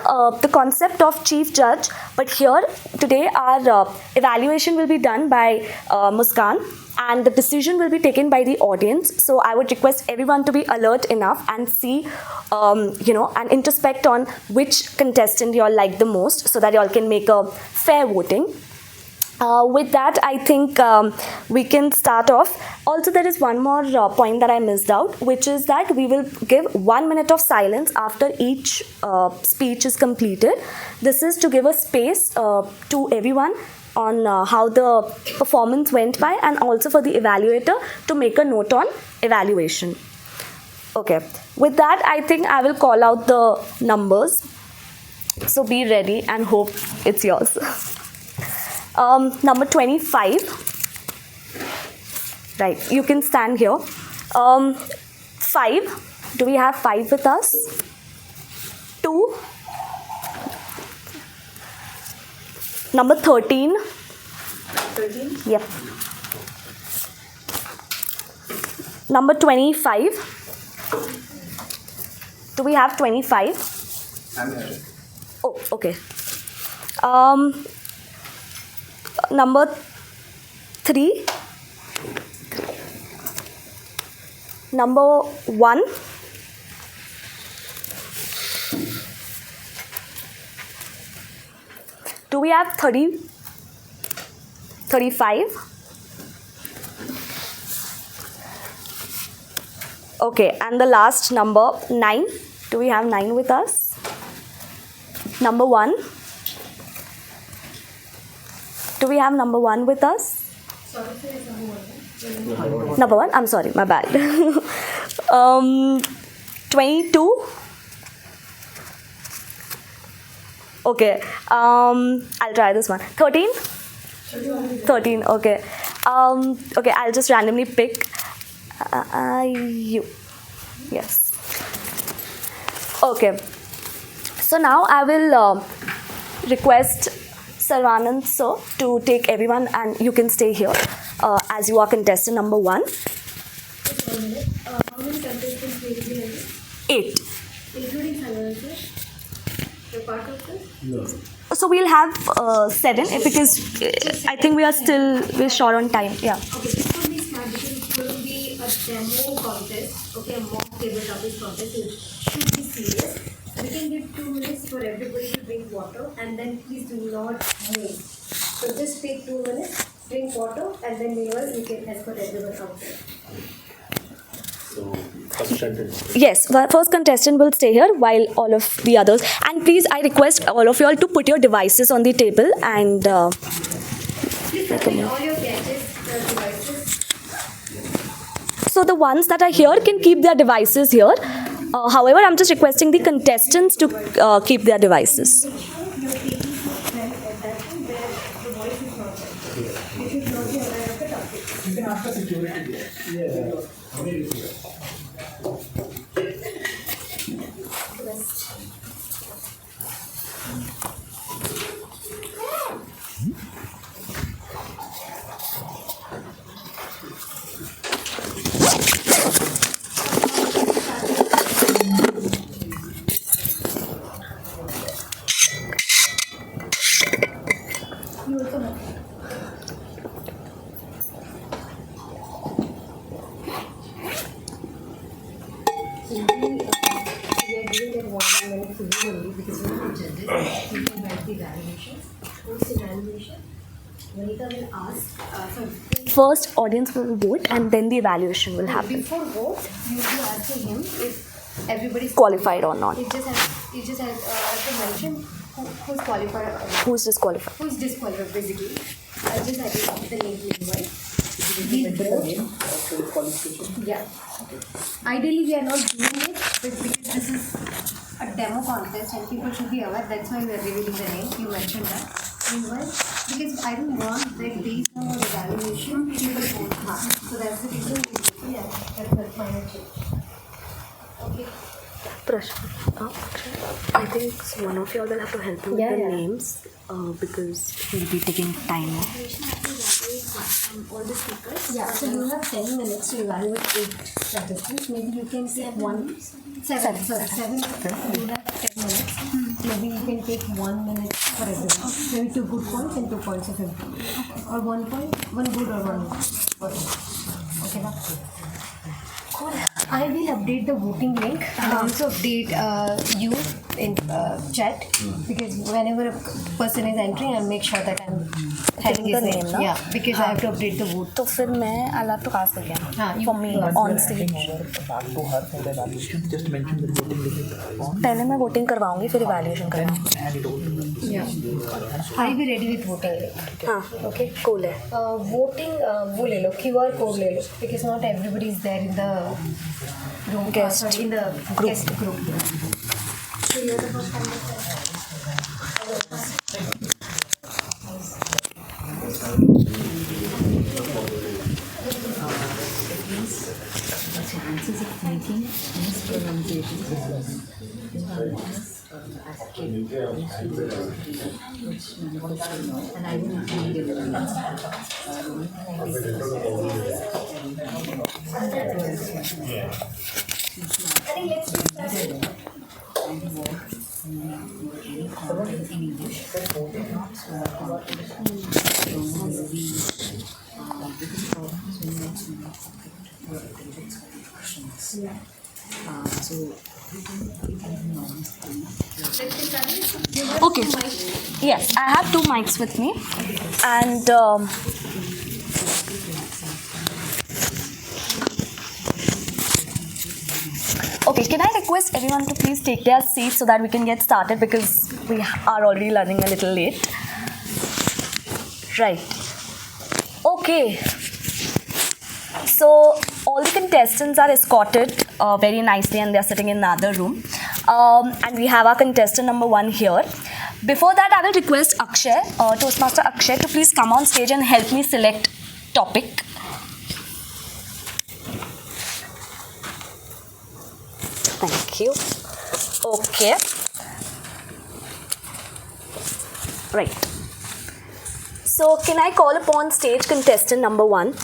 the concept of chief judge, but here today our evaluation will be done by Muskan, and the decision will be taken by the audience. So I would request everyone to be alert enough and see, and introspect on which contestant you all like the most, so that you all can make a fair voting. With that, I think we can start off. Also, there is one more point that I missed out, which is that we will give 1 minute of silence after each speech is completed. This is to give a space to everyone on how the performance went by, and also for the evaluator to make a note on evaluation. Okay. With that, I think I will call out the numbers. So be ready and hope it's yours. Number 25. Right, you can stand here. 5. Do we have 5 with us? 2. Number 13. 13? Yep. Number 25. Do we have 25? I'm here. Oh, okay. Number 3. Number 1. Do we have 30? 35? Okay, and the last number 9. Do we have 9 with us? Number 1. Do we have number 1 with us? Number 1? I'm sorry, my bad. 22. Okay, I'll try this one. 13? 13, okay. Okay, I'll just randomly pick you. Yes. Okay. So now I will request Sarvanand sir to take everyone, and you can stay here as you are contestant number 1. Just 1 minute. How many contestants will be in this? 8. Including Sarvanand sir? You're part of this? No. So we'll have 7 because I think we're short on time. Yeah. Okay, this will be smart because it's going to be a demo contest. Okay, a mock tabletop contest. It should be serious. We can give 2 minutes for everybody to drink water, and then please do not move. So just take 2 minutes, drink water, and then meanwhile you can escort everyone out there. So, first contestant. Yes, the first contestant will stay here while all of the others. And please, I request all of you all to put your devices on the table and. Please attend all your gadgets, devices. So the ones that are here can keep their devices here. However, I'm just requesting the contestants to keep their devices. You can ask us First, audience will vote, and then the evaluation will happen. Before vote, you'll be asking him if everybody's Qualified or not. It just has to mention who's qualified. Who's disqualified? Who's disqualified, basically. I just had the name meanwhile. These both. Yeah. Ideally, we are not doing it because this is a demo contest and people should be aware. That's why we are revealing the name. You mentioned that. Meanwhile, because I don't want that based on our evaluation, people vote hard. So that's the reason we that's my change. Okay. I think one of you all will have to help me with the names because we'll be taking time. All the speakers. Yeah, so you have 10 minutes to evaluate 8 participants. Maybe you can take 7. You have 10 minutes. Maybe you can take 1 minute for everyone. Maybe 2 good points and 2 points of improvement. Or 1 point, 1 good or 1 bad. Okay, now. I will update the voting link and also update you in chat because whenever a person is entering, I'll make sure that I'm having his name. Yeah, because I have to update the vote. So then I'll have to ask again for me on stage. Just mention the voting link. पहले मैं voting करवाऊंगी फिर evaluation करवाऊंगी. Yeah. I'll be ready with voting link. हाँ, okay, cool है. Voting वो ले लो, QR code ले लो because not everybody is there in the room. Guest in the group. Guest group. So you're the first chances of making mispronunciations which none of us know, and I wouldn't read it. I think let's get started. In English, Okay. Yes, I have 2 mics with me, and okay. Can I request everyone to please take their seats so that we can get started because we are already running a little late. Right. Okay. So all the contestants are escorted very nicely and they're sitting in another room. And we have our contestant number 1 here. Before that, I will request Akshay, Toastmaster Akshay, to please come on stage and help me select topic. Thank you. Okay. Right. So can I call upon stage contestant number 1?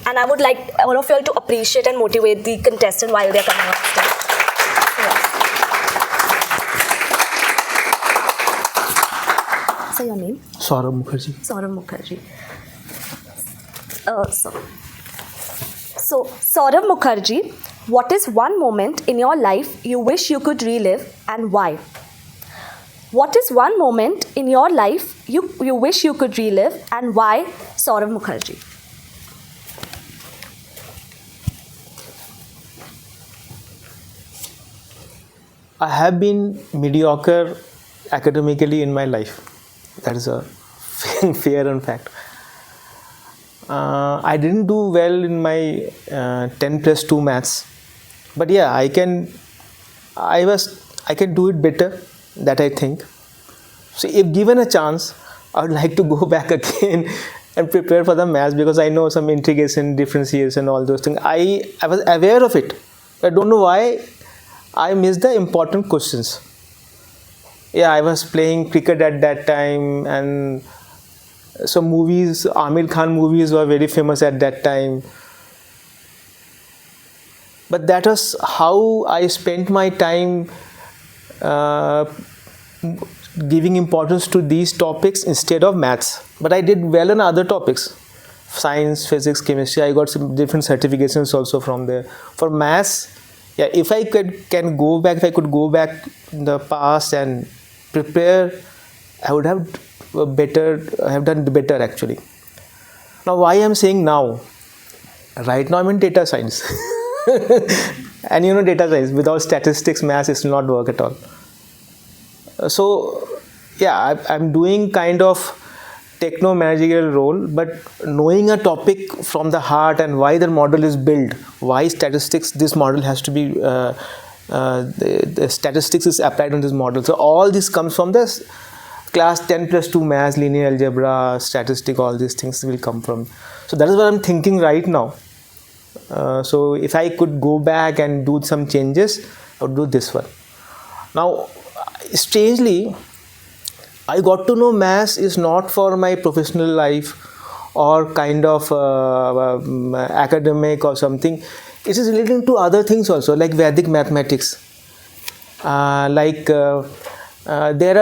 And I would like all of you all to appreciate and motivate the contestant while they're coming on stage. Say your name. Saurabh Mukherjee. Saurabh Mukherjee. So, Saurabh Mukherjee, what is one moment in your life you wish you could relive and why? What is one moment in your life you wish you could relive and why, Saurabh Mukherjee? I have been mediocre academically in my life. That is a fair and fact. I didn't do well in my 10+2 maths, but yeah, I can do it better. That I think. So if given a chance, I would like to go back again and prepare for the maths because I know some integration, differentiation, all those things. I was aware of it. I don't know why I missed the important questions. Yeah, I was playing cricket at that time, and some movies, Amir Khan movies were very famous at that time. But that was how I spent my time giving importance to these topics instead of maths. But I did well on other topics, science, physics, chemistry. I got some different certifications also from there. For maths, yeah, if I could go back in the past and prepare, I would have done better actually. Now, why I'm saying now? Right now I'm in data science. And you know, data science without statistics, maths, it will not work at all. So yeah, I'm doing kind of techno managerial role, but knowing a topic from the heart and why the model is built, why statistics, this model has to be the statistics is applied on this model. So all this comes from this class 10+2 maths, linear algebra, statistic, all these things will come from. So that is what I'm thinking right now. So if I could go back and do some changes, I would do this one. Now, strangely, I got to know maths is not for my professional life or kind of academic or something. It is relating to other things also, like Vedic mathematics. There are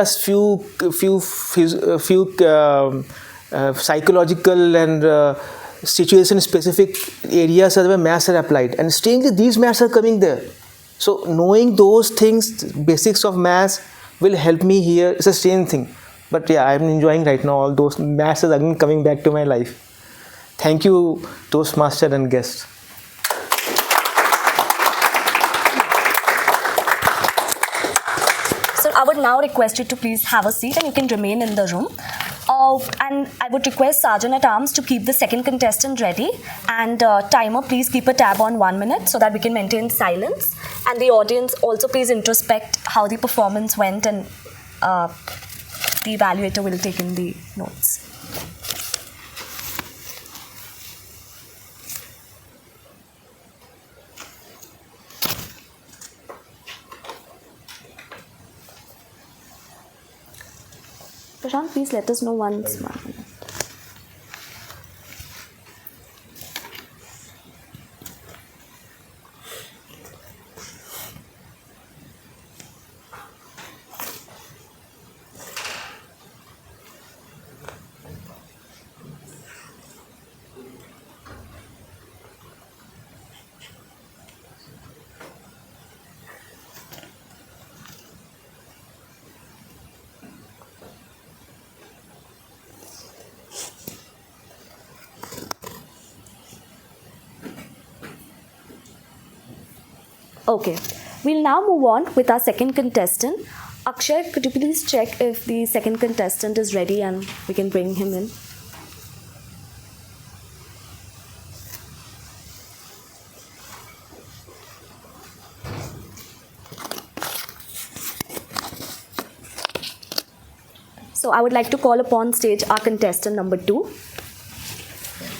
few psychological and situation-specific areas where maths are applied, and strangely these maths are coming there. So knowing those things, basics of maths, will help me here. It's a strange thing, but yeah, I'm enjoying right now. All those maths are again coming back to my life. Thank you, Toastmaster and guests. So I would now request you to please have a seat, and you can remain in the room. And I would request Sergeant at Arms to keep the second contestant ready, and timer, please keep a tab on 1 minute so that we can maintain silence, and the audience also please introspect how the performance went, and the evaluator will take in the notes. Prashant, please let us know once. 1 minute. Okay, we'll now move on with our second contestant. Akshay, could you please check if the second contestant is ready and we can bring him in? So I would like to call upon stage our contestant number 2.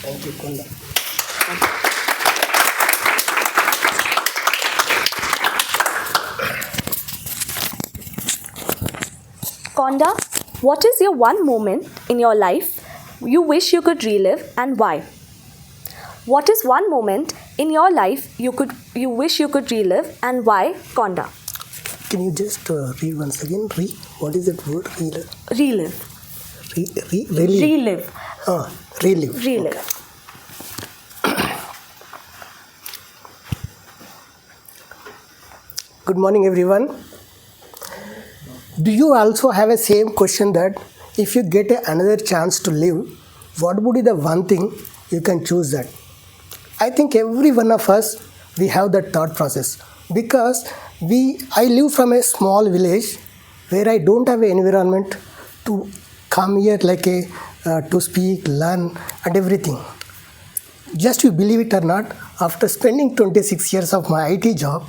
Thank you, Konda. Konda, what is your one moment in your life you wish you could relive, and why? What is one moment in your life you wish you could relive, and why, Konda? Can you just read once again? What is that word? Relive. Relive. Relive. Relive. Okay. Good morning, everyone. Do you also have a same question that if you get another chance to live, what would be the one thing you can choose that? I think every one of us, we have that thought process, because I live from a small village where I don't have an environment to come here to speak, learn and everything. Just you believe it or not, after spending 26 years of my IT job,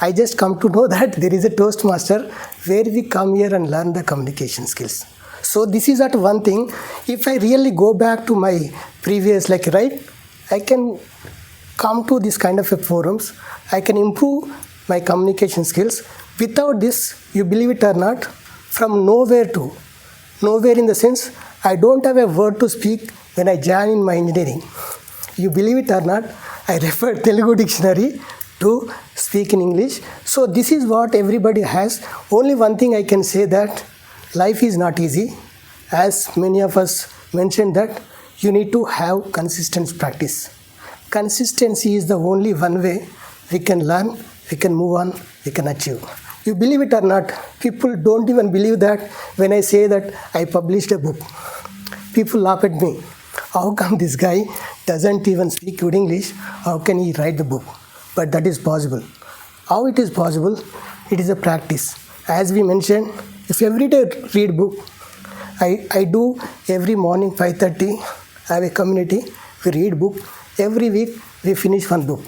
I just come to know that there is a Toastmaster where we come here and learn the communication skills. So this is that one thing. If I really go back to my previous, I can come to this kind of a forums. I can improve my communication skills. Without this, you believe it or not, from nowhere to nowhere in the sense, I don't have a word to speak when I join in my engineering. You believe it or not, I refer Telugu dictionary to speak in English. So this is what everybody has. Only one thing I can say, that life is not easy. As many of us mentioned, that you need to have consistent practice. Consistency is the only one way we can learn, we can move on, we can achieve. You believe it or not, people don't even believe that when I say that I published a book. People laugh at me. How come this guy doesn't even speak good English? How can he write the book? But that is possible. How it is possible? It is a practice. As we mentioned, if every day read book, I do every morning 5:30, I have a community, we read book. Every week we finish one book.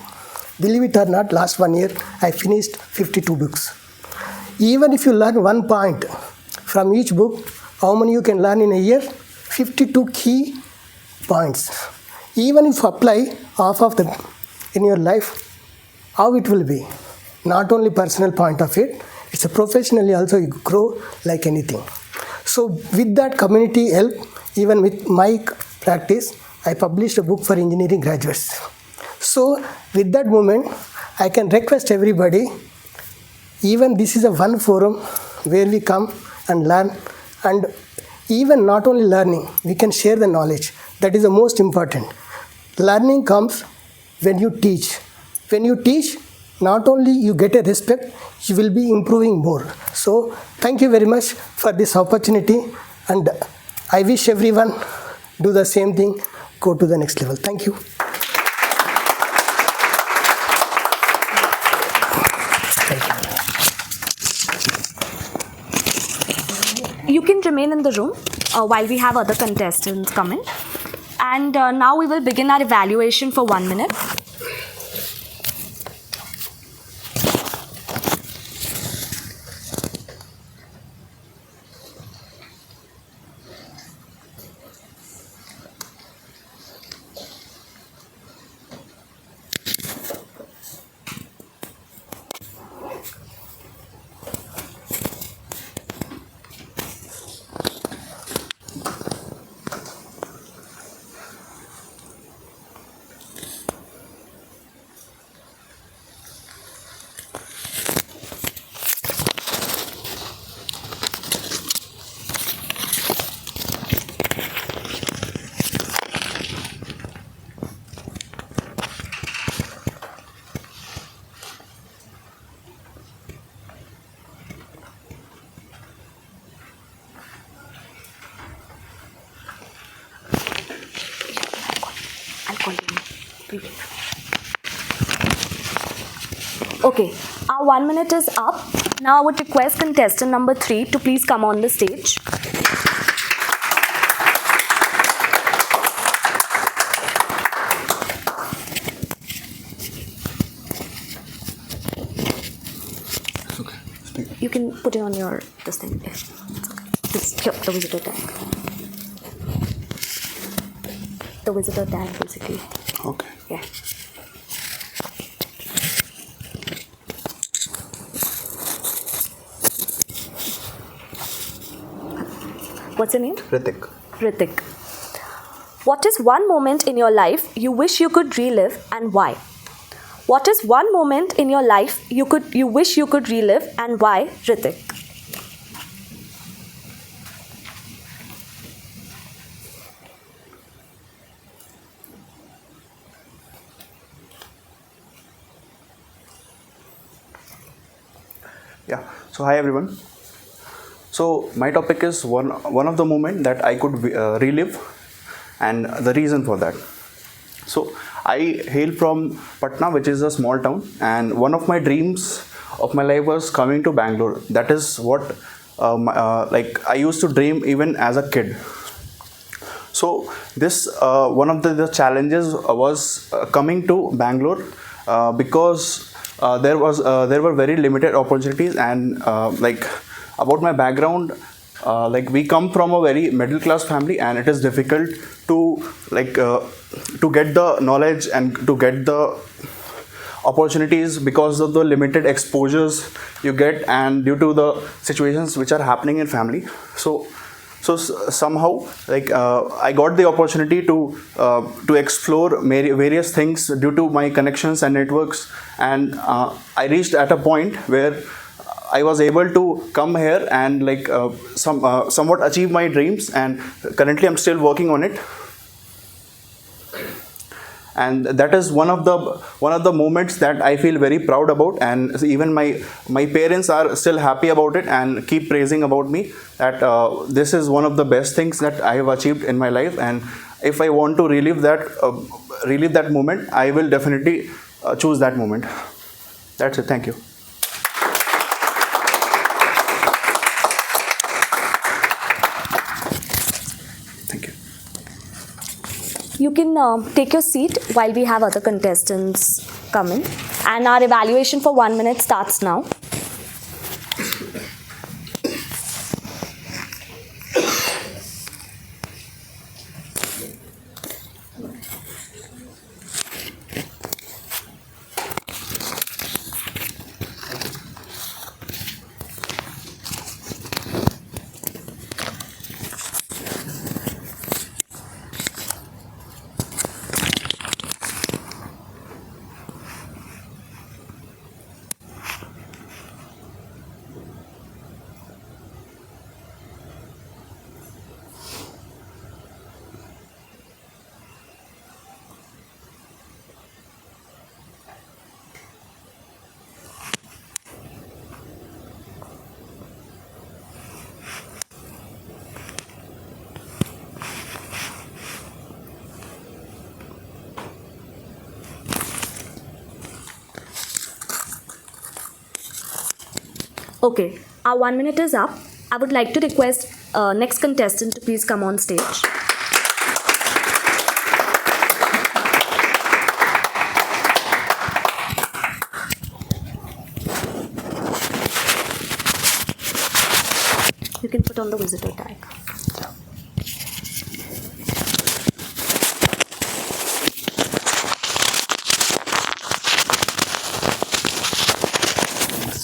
Believe it or not, last 1 year I finished 52 books. Even if you learn one point from each book, how many you can learn in a year? 52 key points. Even if you apply half of them in your life, how it will be? Not only personal point of it, it's a professionally also you grow like anything. So with that community help, even with my practice, I published a book for engineering graduates. So with that moment, I can request everybody, even this is a one forum where we come and learn, and even not only learning, we can share the knowledge. That is the most important. Learning comes when you teach. When you teach, not only you get a respect, you will be improving more. So thank you very much for this opportunity, and I wish everyone do the same thing, go to the next level. Thank you. You can remain in the room while we have other contestants come in. And now we will begin our evaluation for 1 minute. Okay, our 1 minute is up. Now I would request contestant number 3 to please come on the stage. You can put it on your this thing. Yeah, it's okay. Just here, the visitor tag. The visitor tag, basically. Okay. Yeah. What's your name? Ritik. Ritik. What is one moment in your life you wish you could relive, and why? What is one moment in your life you wish you could relive, and why, Ritik? Yeah. So hi everyone. So my topic is one of the moment that I could relive, and the reason for that. So I hail from Patna, which is a small town, and one of my dreams of my life was coming to Bangalore. That is what I used to dream even as a kid. So this one of the challenges was coming to Bangalore because there were very limited opportunities, and about my background, like we come from a very middle class family, and it is difficult to to get the knowledge and to get the opportunities because of the limited exposures you get and due to the situations which are happening in family. So somehow I got the opportunity to explore various things due to my connections and networks, and I reached at a point where I was able to come here and somewhat achieve my dreams, and currently I'm still working on it. And that is one of the moments that I feel very proud about, and even my parents are still happy about it and keep praising about me that this is one of the best things that I have achieved in my life. And if I want to relive that moment, I will definitely choose that moment. That's it. Thank you. You can take your seat while we have other contestants come in. And our evaluation for 1 minute starts now. Okay, our 1 minute is up. I would like to request next contestant to please come on stage. You can put on the visitor tag.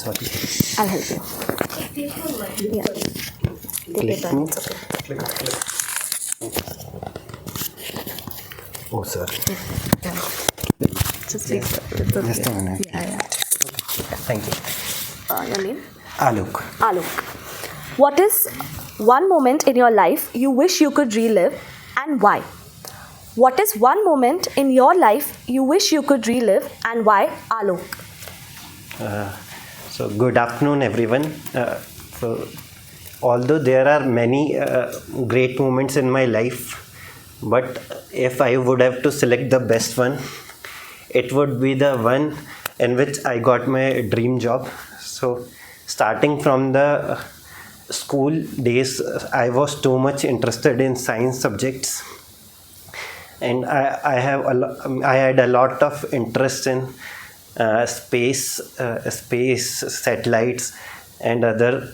Sorry. I'll help you. Yeah. Take your time. It's okay. Oh, sorry. Yeah. Just please. It's okay. Just a minute. Yeah. Thank you. Your name? Alok. Alok. What is one moment in your life you wish you could relive and why? What is one moment in your life you wish you could relive and why, Alok? So good afternoon, everyone. So although there are many great moments in my life, but if I would have to select the best one, it would be the one in which I got my dream job. So starting from the school days, I was too much interested in science subjects, and I had a lot of interest in space satellites and other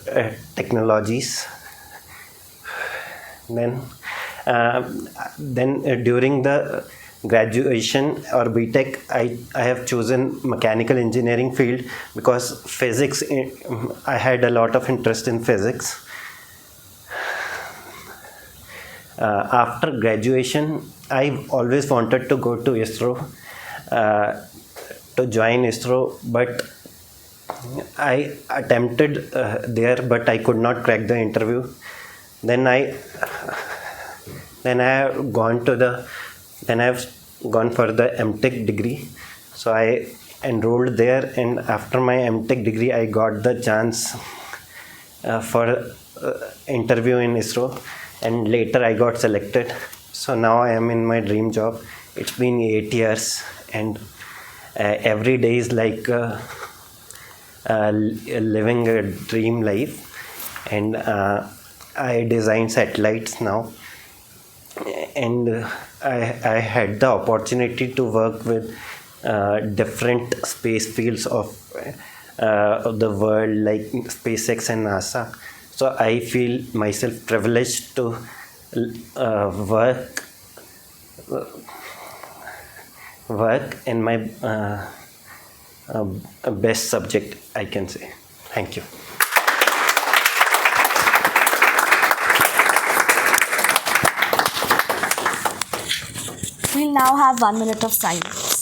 technologies. Then during the graduation or BTech, I have chosen mechanical engineering field because physics, I had a lot of interest in physics. After graduation, I always wanted to go to ISRO, to join ISRO, but I attempted there, but I could not crack the interview. Then I've gone for the MTech degree. So I enrolled there, and after my MTech degree, I got the chance for interview in ISRO, and later I got selected. So now I am in my dream job. It's been 8 years, and every day is like living a dream life. And I design satellites now, and I had the opportunity to work with different space fields of the world, like SpaceX and NASA. So I feel myself privileged to work in my best subject, I can say. Thank you. We'll now have 1 minute of silence.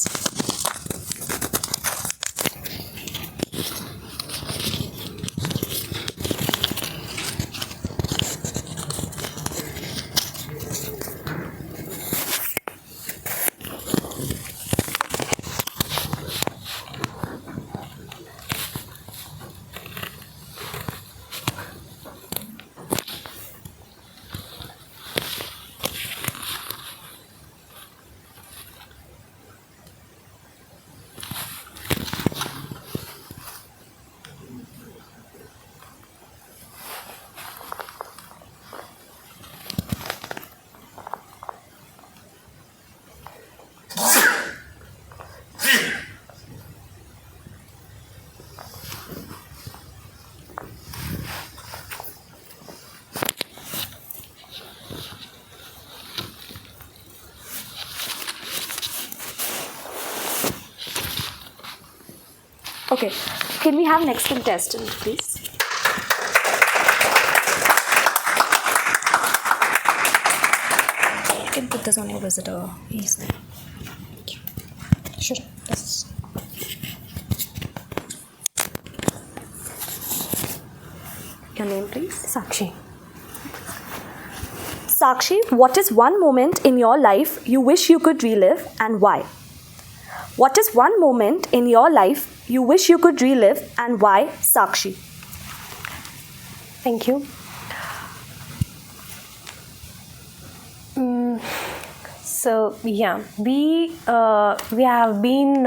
Okay, can we have next contestant, please? You can put this on your visitor. He's there. Sure. Yes. Your name, please? Sakshi. Sakshi, what is one moment in your life you wish you could relive and why? What is one moment in your life you wish you could relive and why, Sakshi? Thank you. So yeah, we have been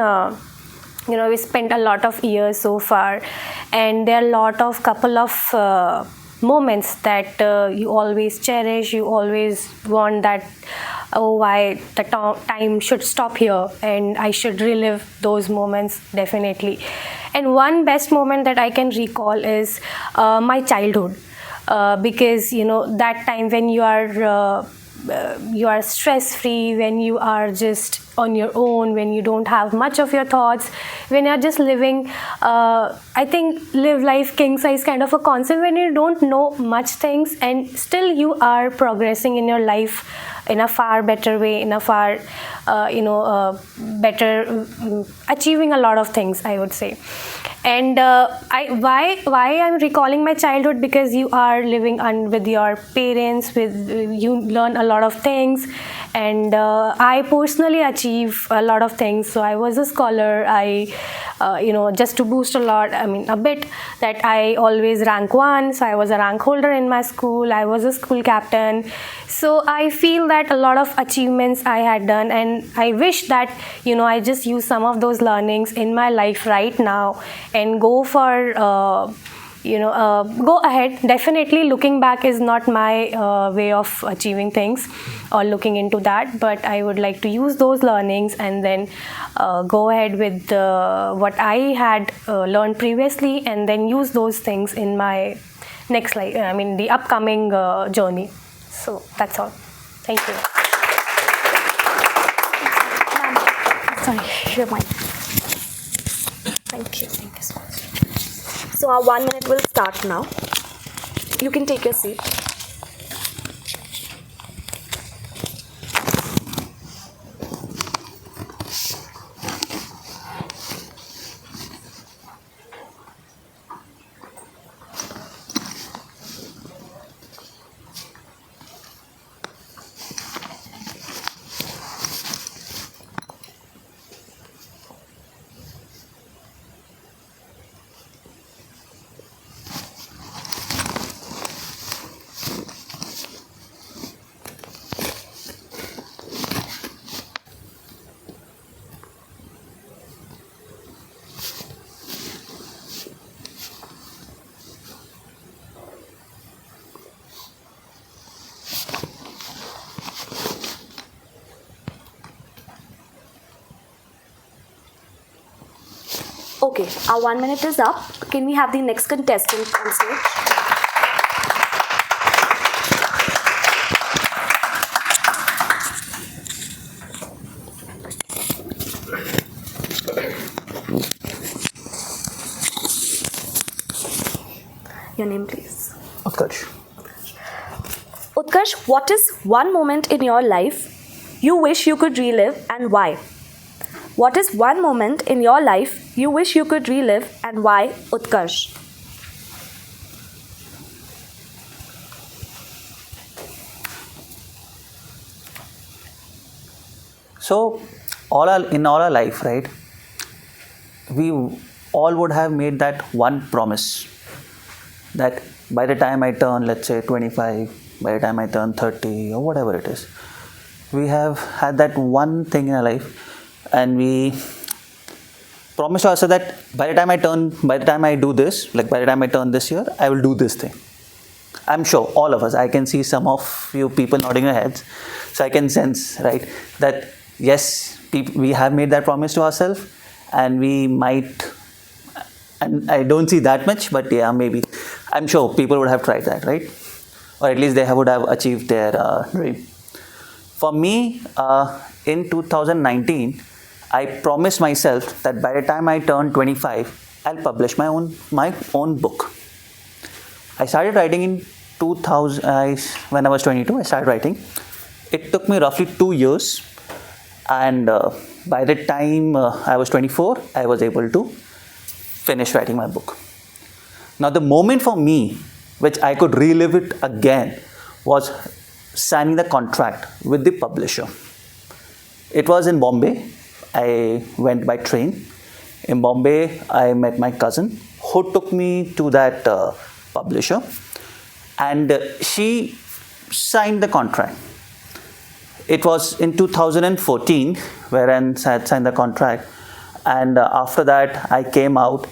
we spent a lot of years so far, and there are couple of moments that you always cherish. You always want that, oh, why the time should stop here, and I should relive those moments definitely. And one best moment that I can recall is my childhood, because that time when you are stress free, when you are just on your own, when you don't have much of your thoughts, when you're just living, I think live life king size kind of a concept, when you don't know much things and still you are progressing in your life in a far better way, in a far better, achieving a lot of things, I would say. And why I'm recalling my childhood, because you are living with your parents, you learn a lot of things, and I personally achieve a lot of things. So I was a scholar. I just to boost a bit, that I always rank 1. So I was a rank holder in my school. I was a school captain. So I feel that a lot of achievements I had done, and I wish that I just use some of those learnings in my life right now and go for go ahead. Definitely looking back is not my way of achieving things or looking into that, but I would like to use those learnings and then go ahead with what I had learned previously, and then use those things in my next life, the upcoming journey. So that's all. Thank you. Sorry, your mic. Thank you. Thank you so much. So our 1 minute will start now. You can take your seat. Okay, our 1 minute is up. Can we have the next contestant on stage? Your name, please. Utkarsh. Utkarsh, what is one moment in your life you wish you could relive and why? What is one moment in your life you wish you could relive and why, Utkarsh? So, in all our life, right, we all would have made that one promise that by the time I turn, let's say 25, by the time I turn 30 or whatever it is, we have had that one thing in our life and we promise ourselves that by the time I do this, like by the time I turn this year, I will do this thing. I'm sure all of us, I can see some of you people nodding your heads, so I can sense, right, that yes, we have made that promise to ourselves and we might, and I don't see that much, but yeah, maybe, I'm sure people would have tried that, right? Or at least they would have achieved their dream. For me, in 2019, I promised myself that by the time I turn 25, I'll publish my own book. I started writing in 2000, when I was 22, I started writing. It took me roughly 2 years, and by the time I was 24, I was able to finish writing my book. Now the moment for me, which I could relive it again, was signing the contract with the publisher. It was in Bombay. I went by train. In Bombay, I met my cousin who took me to that publisher, and she signed the contract. It was in 2014 wherein I had signed the contract, and after that I came out,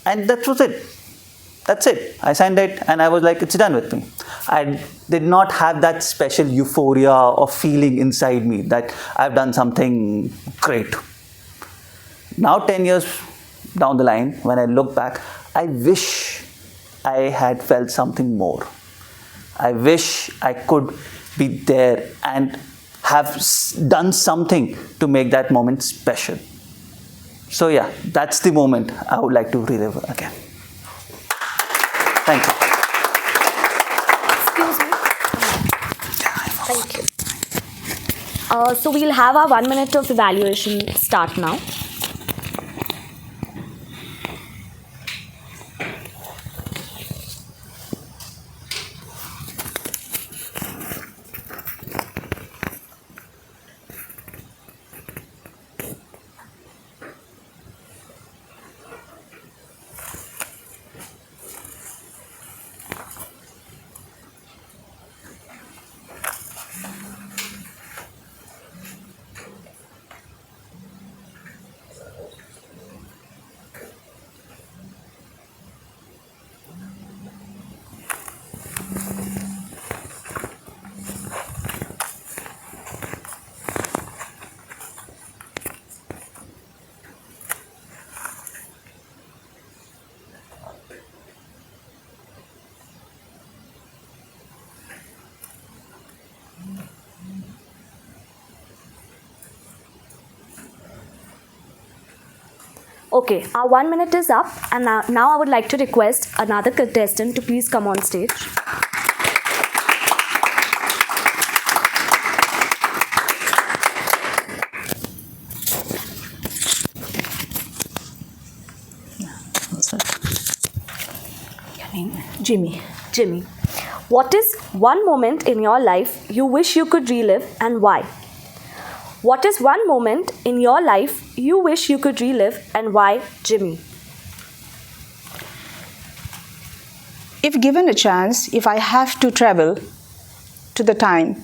and that was it. That's it. I signed it and I was like, it's done with me. I did not have that special euphoria or feeling inside me that I've done something great. Now 10 years down the line, when I look back, I wish I had felt something more. I wish I could be there and have done something to make that moment special. So yeah, that's the moment I would like to relive again. Thank you. Excuse me. Thank you. So we'll have our 1 minute of evaluation start now. Okay, our 1 minute is up, and now I would like to request another contestant to please come on stage. Your name? Jimmy. Jimmy, what is one moment in your life you wish you could relive and why? What is one moment in your life you wish you could relive and why, Jimmy? If given a chance, if I have to travel to the time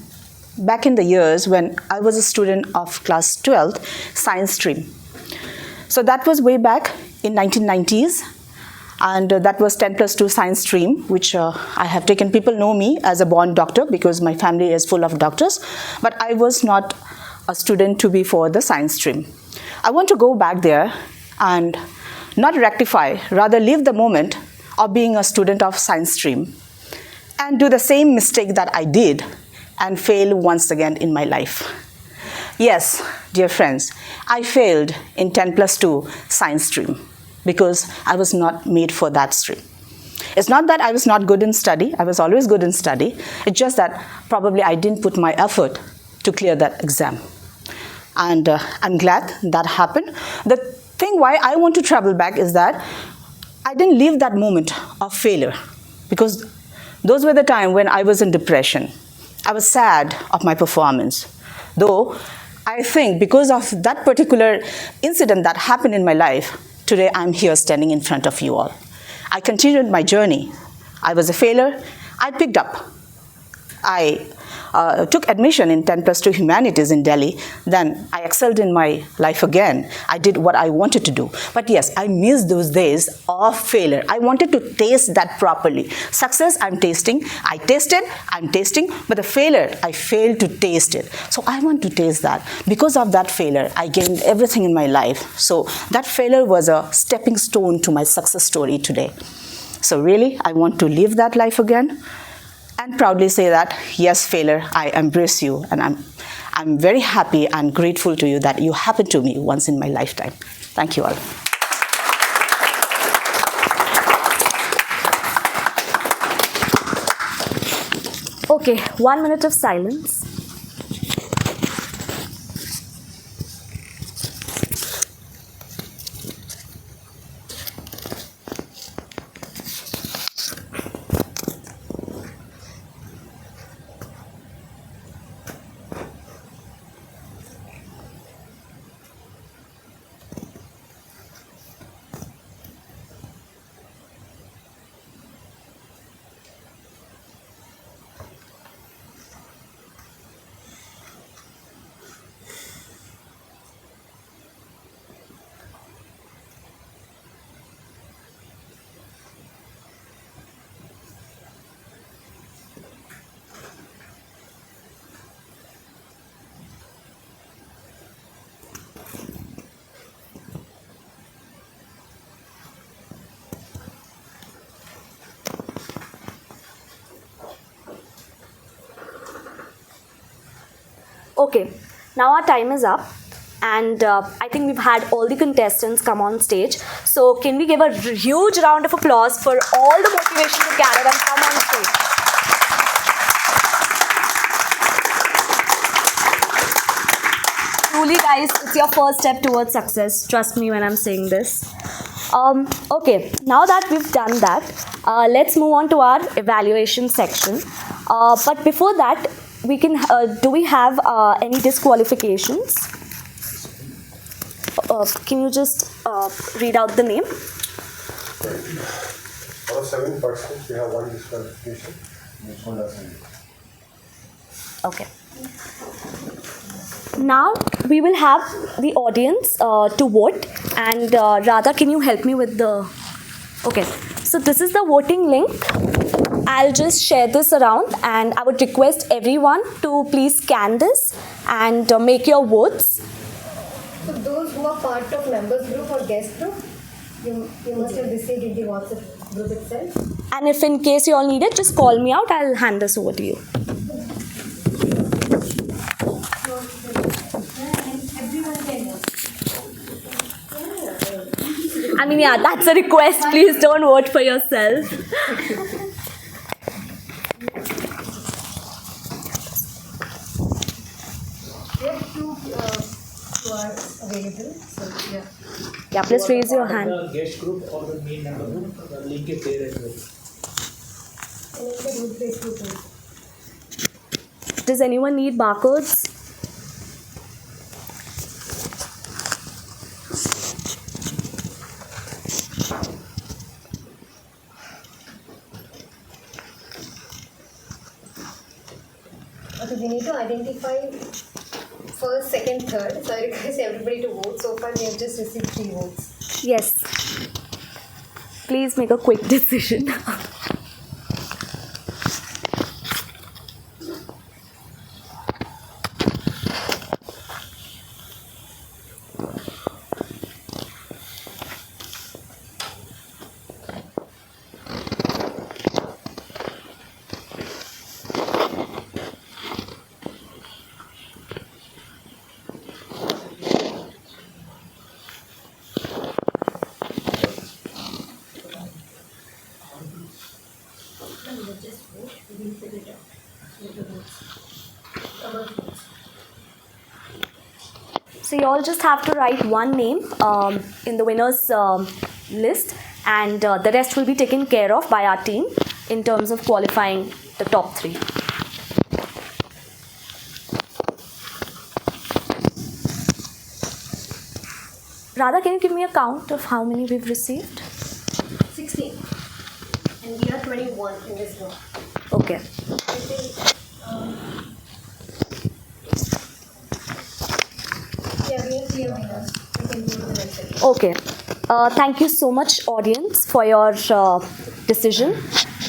back in the years when I was a student of class 12th science stream. So that was way back in 1990s, and that was 10+2 science stream, which I have taken. People know me as a born doctor because my family is full of doctors, but I was not a student to be for the science stream. I want to go back there and not rectify, rather live the moment of being a student of science stream and do the same mistake that I did and fail once again in my life. Yes, dear friends, I failed in 10+2 science stream because I was not made for that stream. It's not that I was not good in study. I was always good in study. It's just that probably I didn't put my effort to clear that exam. And I'm glad that happened. The thing why I want to travel back is that I didn't live that moment of failure, because those were the time when I was in depression. I was sad of my performance. Though I think because of that particular incident that happened in my life, today I'm here standing in front of you all. I continued my journey. I was a failure. I picked up. I took admission in 10+2 Humanities in Delhi. Then I excelled in my life again. I did what I wanted to do. But yes, I missed those days of failure. I wanted to taste that properly. Success, I'm tasting. I tasted, I'm tasting. But the failure, I failed to taste it. So I want to taste that. Because of that failure, I gained everything in my life. So that failure was a stepping stone to my success story today. So really, I want to live that life again. And proudly say that, yes, failure, I embrace you. And I'm very happy and grateful to you that you happened to me once in my lifetime. Thank you all. Okay, 1 minute of silence. Okay, now our time is up, and I think we've had all the contestants come on stage. So can we give a huge round of applause for all the motivation to gather and come on stage? Truly, guys, it's your first step towards success. Trust me when I'm saying this. Okay, now that we've done that, let's move on to our evaluation section. But before that, we can. Do we have any disqualifications? Can you just read out the name? Out of 7 participants, we have 1 disqualification. Okay. Now we will have the audience to vote, and Radha, can you help me with the? Okay. So this is the voting link. I'll just share this around, and I would request everyone to please scan this and make your votes. So those who are part of members group or guest group, you must have received in the WhatsApp group itself. And if in case you all need it, just call me out. I'll hand this over to you. I mean, yeah, that's a request. Please don't vote for yourself. We have 2 who are available. So yeah. Yeah, please raise your hand. The guest group or the main member group, the link is there as well. Does anyone need barcodes? Okay, we need to identify first, second, third. So I request everybody to vote. So far, we have just received 3 votes. Yes. Please make a quick decision. just vote. We will fill it out with the votes. Our votes. So you all just have to write one name in the winners list, and the rest will be taken care of by our team in terms of qualifying the top 3. Radha, can you give me a count of how many we've received? 16. And we are 21 in this room. Okay. Yeah, we are clear winners. We can go to the next section. Okay. Thank you so much, audience, for your decision.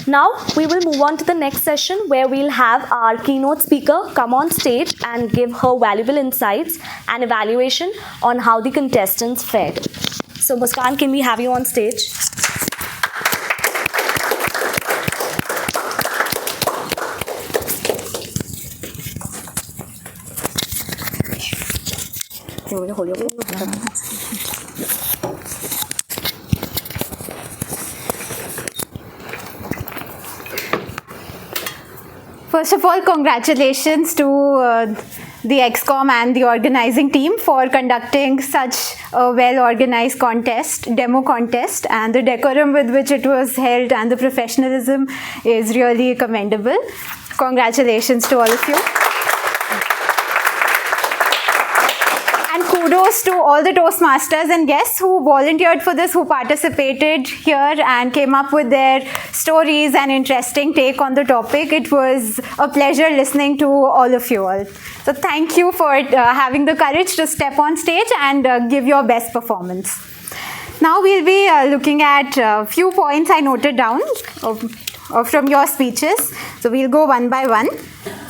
Now, we will move on to the next session where we'll have our keynote speaker come on stage and give her valuable insights and evaluation on how the contestants fared. So, Muskan, can we have you on stage? You're going to hold your First of all, congratulations to the XCOM and the organizing team for conducting such a well-organized contest, demo contest, and the decorum with which it was held and the professionalism is really commendable. Congratulations to all of you. And kudos to all the Toastmasters and guests who volunteered for this, who participated here and came up with their stories and interesting take on the topic. It was a pleasure listening to all of you all. So thank you for having the courage to step on stage and give your best performance. Now we'll be looking at a few points I noted down from your speeches. So we'll go one by one.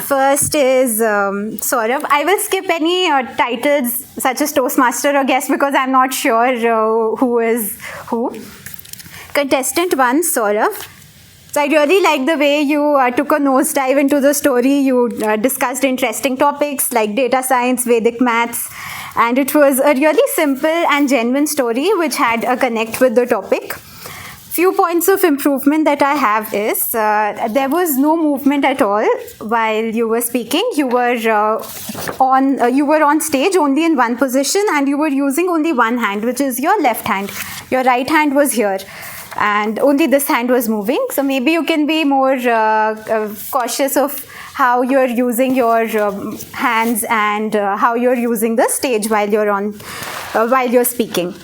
First is Saurav. I will skip any titles such as Toastmaster or guest because I'm not sure who is who. Contestant 1, Saurav. So I really like the way you took a nosedive into the story. You discussed interesting topics like data science, Vedic maths, and it was a really simple and genuine story which had a connect with the topic. Few points of improvement that I have is there was no movement at all while you were speaking. You were on stage only in one position and you were using only one hand, which is your left hand. Your right hand was here and only this hand was moving. So maybe you can be more cautious of how you're using your hands and how you're using the stage while you're speaking.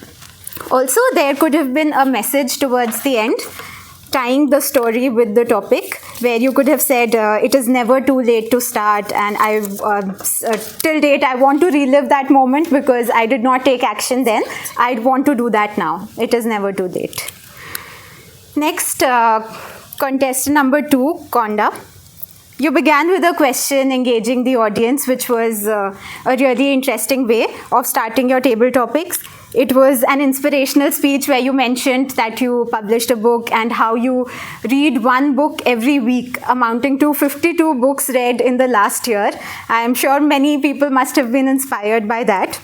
Also, there could have been a message towards the end, tying the story with the topic, where you could have said, it is never too late to start, and till date, I want to relive that moment because I did not take action then. I'd want to do that now. It is never too late. Next, contestant number 2, Konda. You began with a question engaging the audience, which was a really interesting way of starting your table topics. It was an inspirational speech where you mentioned that you published a book and how you read one book every week, amounting to 52 books read in the last year. I am sure many people must have been inspired by that.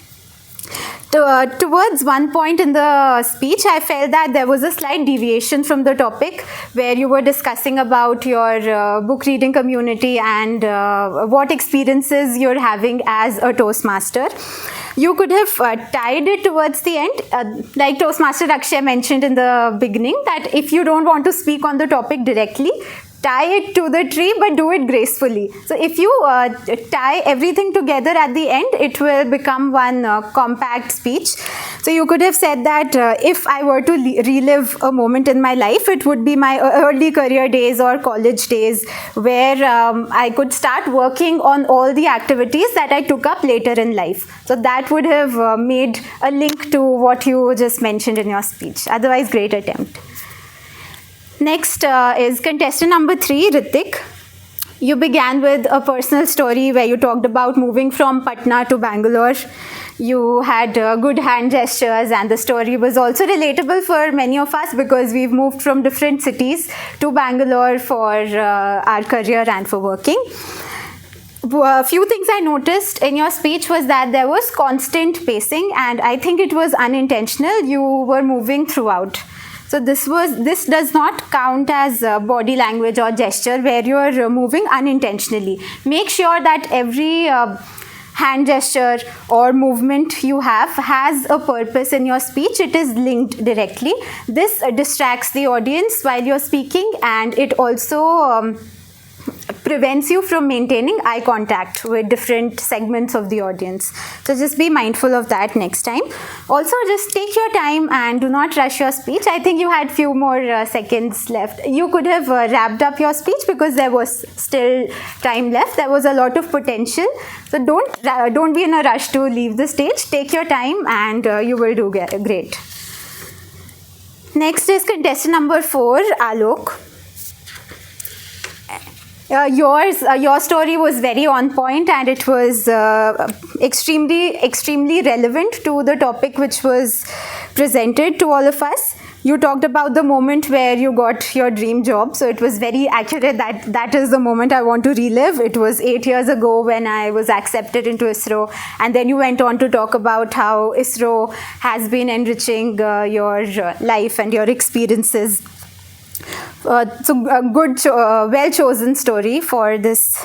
Towards one point in the speech, I felt that there was a slight deviation from the topic where you were discussing about your book reading community and what experiences you're having as a Toastmaster. You could have tied it towards the end, like Toastmaster Akshay mentioned in the beginning, that if you don't want to speak on the topic directly, tie it to the tree, but do it gracefully. So if you tie everything together at the end, it will become one compact speech. So you could have said that if I were to relive a moment in my life, it would be my early career days or college days where I could start working on all the activities that I took up later in life. So that would have made a link to what you just mentioned in your speech. Otherwise, great attempt. Next is contestant number 3, Ritik. You began with a personal story where you talked about moving from Patna to Bangalore. You had good hand gestures and the story was also relatable for many of us because we've moved from different cities to Bangalore for our career and for working. A few things I noticed in your speech was that there was constant pacing and I think it was unintentional. You were moving throughout. So this does not count as body language or gesture where you are moving unintentionally. Make sure that every hand gesture or movement you have has a purpose in your speech. It is linked directly. This distracts the audience while you're speaking, and it also prevents you from maintaining eye contact with different segments of the audience. So just be mindful of that next time. Also, just take your time and do not rush your speech. I think you had few more seconds left. You could have wrapped up your speech because there was still time left. There was a lot of potential. So don't be in a rush to leave the stage. Take your time and you will do great. Next is contestant number 4, Alok. Your story was very on point, and it was extremely relevant to the topic which was presented to all of us. You talked about the moment where you got your dream job, so it was very accurate. That is the moment I want to relive. It was 8 years ago when I was accepted into ISRO, and then you went on to talk about how ISRO has been enriching your life and your experiences. So a good, well chosen story for this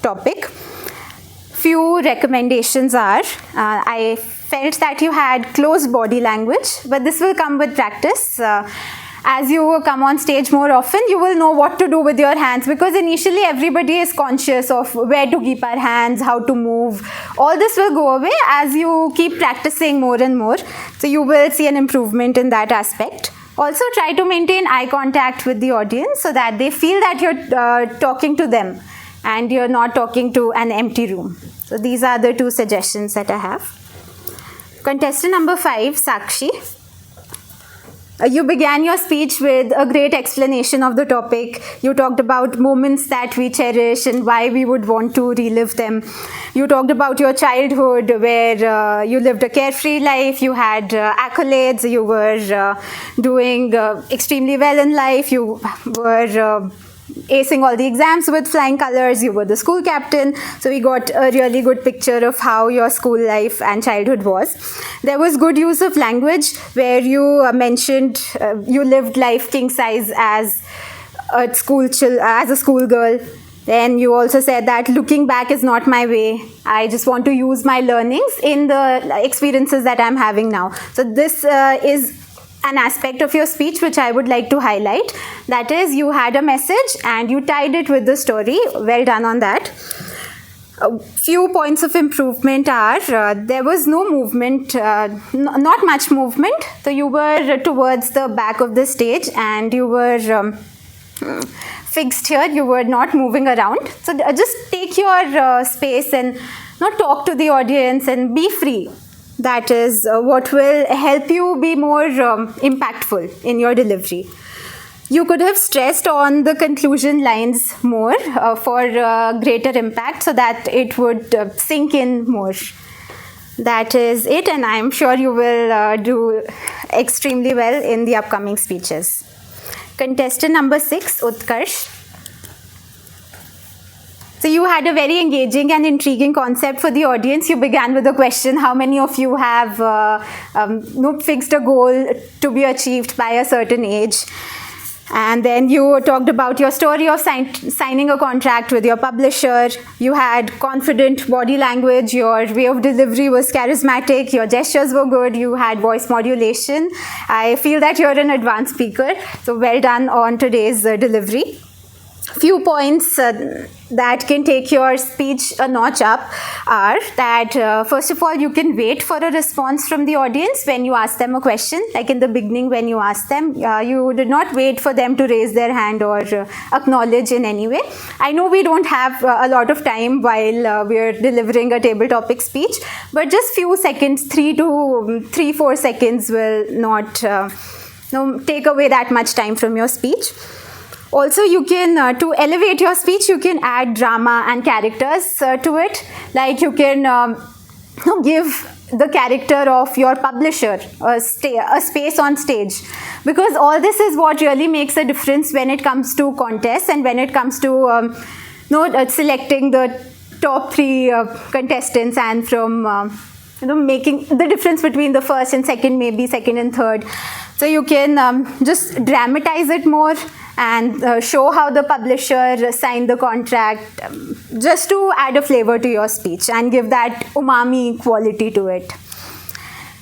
topic. Few recommendations are, I felt that you had close body language, but this will come with practice. As you come on stage more often, you will know what to do with your hands, because initially everybody is conscious of where to keep our hands, how to move. All this will go away as you keep practicing more and more. So you will see an improvement in that aspect. Also, try to maintain eye contact with the audience so that they feel that you're talking to them and you're not talking to an empty room. So these are the 2 suggestions that I have. Contestant number 5, Sakshi. You began your speech with a great explanation of the topic. You talked about moments that we cherish and why we would want to relive them. You talked about your childhood where you lived a carefree life, you had accolades, you were doing extremely well in life, you were acing all the exams with flying colors, you were the school captain. So we got a really good picture of how your school life and childhood was. There was good use of language where you mentioned you lived life king size as a schoolgirl. Then you also said that looking back is not my way. I just want to use my learnings in the experiences that I'm having now. So this is an aspect of your speech which I would like to highlight. That is, you had a message and you tied it with the story. Well done on that. A few points of improvement are, there was no movement, not much movement. So you were towards the back of the stage and you were fixed here, you were not moving around. So just take your space and not talk to the audience and be free. That is what will help you be more impactful in your delivery. You could have stressed on the conclusion lines more for greater impact so that it would sink in more. That is it, and I am sure you will do extremely well in the upcoming speeches. Contestant number 6, Utkarsh. So you had a very engaging and intriguing concept for the audience. You began with a question, how many of you have fixed a goal to be achieved by a certain age? And then you talked about your story of signing a contract with your publisher. You had confident body language. Your way of delivery was charismatic. Your gestures were good. You had voice modulation. I feel that you're an advanced speaker. So well done on today's delivery. Few points that can take your speech a notch up are that first of all, you can wait for a response from the audience when you ask them a question. Like in the beginning when you asked them, you did not wait for them to raise their hand or acknowledge in any way. I know we don't have a lot of time while we're delivering a table topic speech, but just few seconds, 3-4 seconds will not take away that much time from your speech. Also, you can, to elevate your speech, you can add drama and characters to it. Like you can give the character of your publisher a space on stage. Because all this is what really makes a difference when it comes to contests and when it comes to selecting the top 3 contestants and from making the difference between the first and second, maybe second and third. So you can just dramatize it more and show how the publisher signed the contract, just to add a flavor to your speech and give that umami quality to it.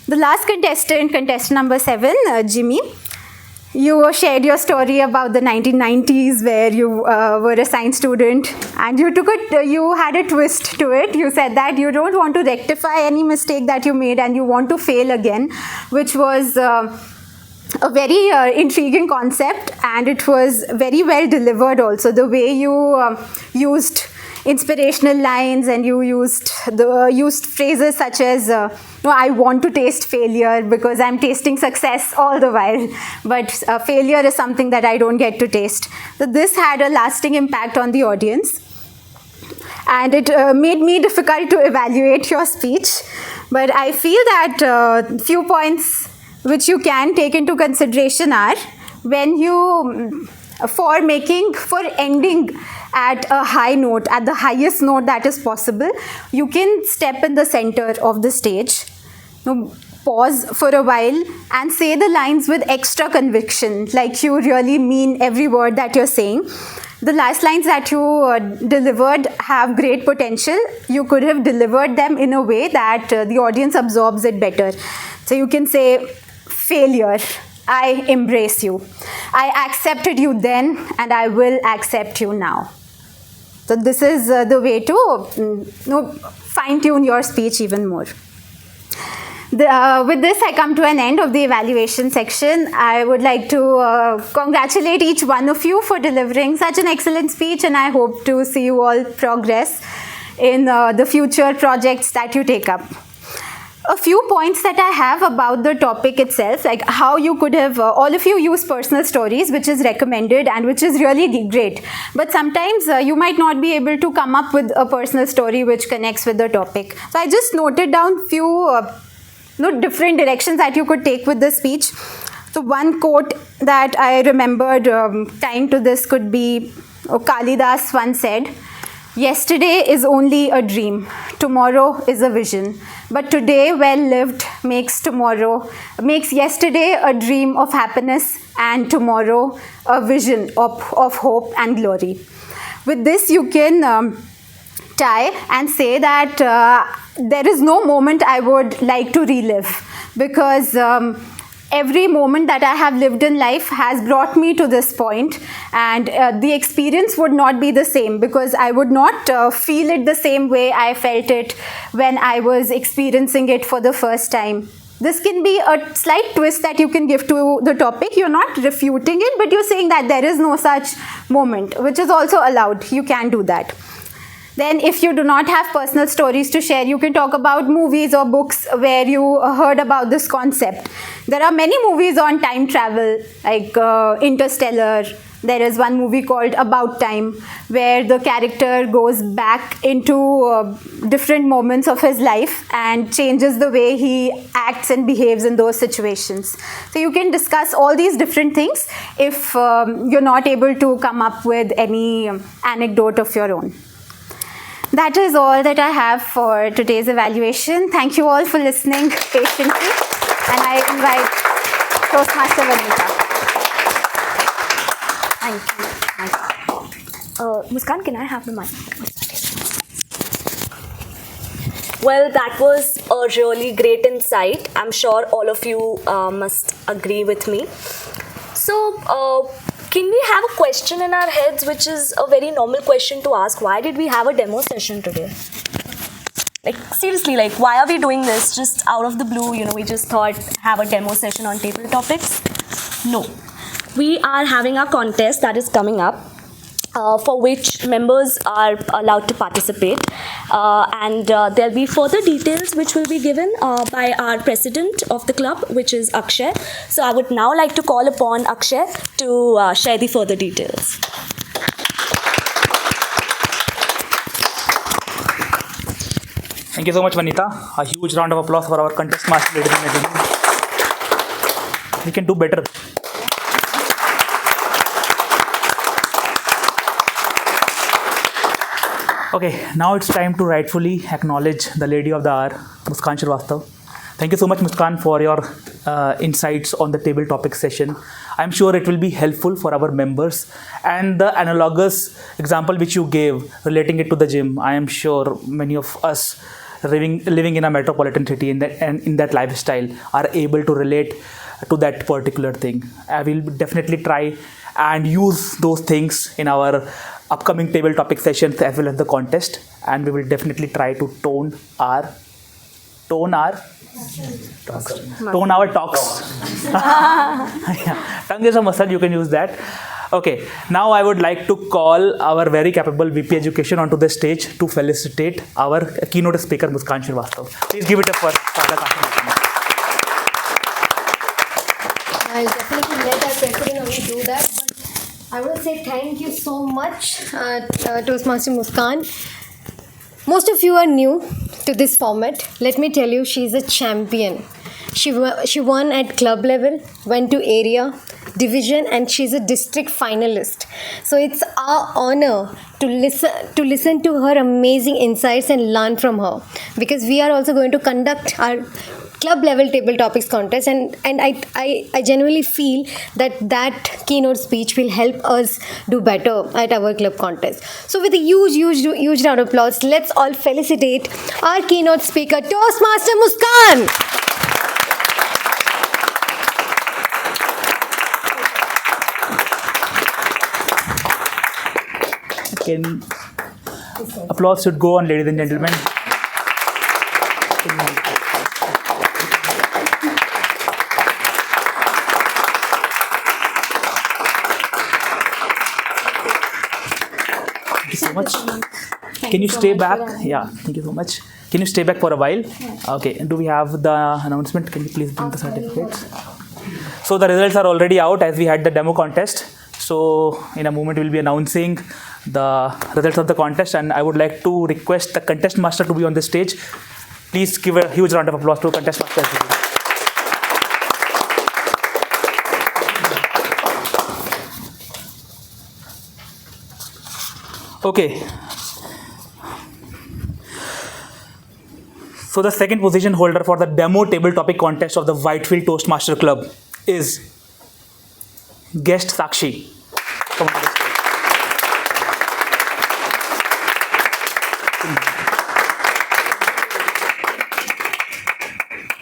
The last contestant number 7, Jimmy. You shared your story about the 1990s where you were a science student, and you had a twist to it. You said that you don't want to rectify any mistake that you made and you want to fail again, which was a very intriguing concept, and it was very well delivered also. The way you used inspirational lines and you used phrases such as I want to taste failure because I'm tasting success all the while, but failure is something that I don't get to taste. So this had a lasting impact on the audience, and it made me difficult to evaluate your speech. But I feel that few points which you can take into consideration are when you for ending at a high note, at the highest note that is possible, you can step in the center of the stage, pause for a while and say the lines with extra conviction, like you really mean every word that you're saying. The last lines that you delivered have great potential. You could have delivered them in a way that the audience absorbs it better. So you can say, failure, I embrace you. I accepted you then and I will accept you now. So this is the way to fine-tune your speech even more. With this, I come to an end of the evaluation section. I would like to congratulate each one of you for delivering such an excellent speech, and I hope to see you all progress in the future projects that you take up. A few points that I have about the topic itself, like how you could have, all of you use personal stories, which is recommended and which is really great. But sometimes you might not be able to come up with a personal story which connects with the topic. So I just noted down few different directions that you could take with the speech. So one quote that I remembered tying to this could be, Kalidas once said, "Yesterday is only a dream, tomorrow is a vision. But today well lived makes yesterday a dream of happiness and tomorrow a vision of hope and glory." With this you can tie and say that there is no moment I would like to relive, because every moment that I have lived in life has brought me to this point, and the experience would not be the same, because I would not feel it the same way I felt it when I was experiencing it for the first time. This can be a slight twist that you can give to the topic. You're not refuting it, but you're saying that there is no such moment, which is also allowed. You can do that. Then if you do not have personal stories to share, you can talk about movies or books where you heard about this concept. There are many movies on time travel, like Interstellar. There is one movie called About Time, where the character goes back into different moments of his life and changes the way he acts and behaves in those situations. So you can discuss all these different things if you're not able to come up with any anecdote of your own. That is all that I have for today's evaluation. Thank you all for listening patiently, and I invite Toastmaster Vanita. Thank you. Muskan, can I have the mic? Well, that was a really great insight. I'm sure all of you must agree with me. So, can we have a question in our heads, which is a very normal question to ask? Why did we have a demo session today? Like, seriously, like, why are we doing this? Just out of the blue, we just thought have a demo session on table topics? No. We are having a contest that is coming up, for which members are allowed to participate, and there'll be further details which will be given by our president of the club, which is Akshay. So I would now like to call upon Akshay to share the further details. Thank you so much, Vanita. A huge round of applause for our contest master, ladies and gentlemen. We can do better. Okay, now it's time to rightfully acknowledge the lady of the hour, Muskan Srivastava. Thank you so much, Muskan, for your insights on the table topic session. I'm sure it will be helpful for our members. And the analogous example which you gave, relating it to the gym, I am sure many of us living in a metropolitan city and in that lifestyle are able to relate to that particular thing. I will definitely try and use those things in our upcoming table topic sessions as well as the contest, and we will definitely try to tone our talks. Yeah. Tongue is a muscle, you can use that. Okay, now I would like to call our very capable VP Education onto the stage to felicitate our keynote speaker, Muskan Srivastava. Please give it up for Sada. I'll definitely let our president only do that. But I want to say thank you so much, Toastmaster Muskan. Most of you are new to this format. Let me tell you, she's a champion. She won at club level, went to area, division, and she's a district finalist. So it's our honor to listen to her amazing insights and learn from her, because we are also going to conduct our club level table topics contest, and I genuinely feel that keynote speech will help us do better at our club contest. So with a huge round of applause, let's all felicitate our keynote speaker, Toastmaster Muskan. Applause should go on, ladies and gentlemen. Thank you so much. Can you stay back? Yeah, thank you so much. Can you stay back for a while? Okay, and do we have the announcement? Can you please bring the certificates? So the results are already out as we had the demo contest. So in a moment we'll be announcing the results of the contest, and I would like to request the contest master to be on the stage. Please give a huge round of applause to the contest master. Okay. So the second position holder for the demo table topic contest of the Whitefield Toastmaster Club is guest Sakshi. Come on to the stage.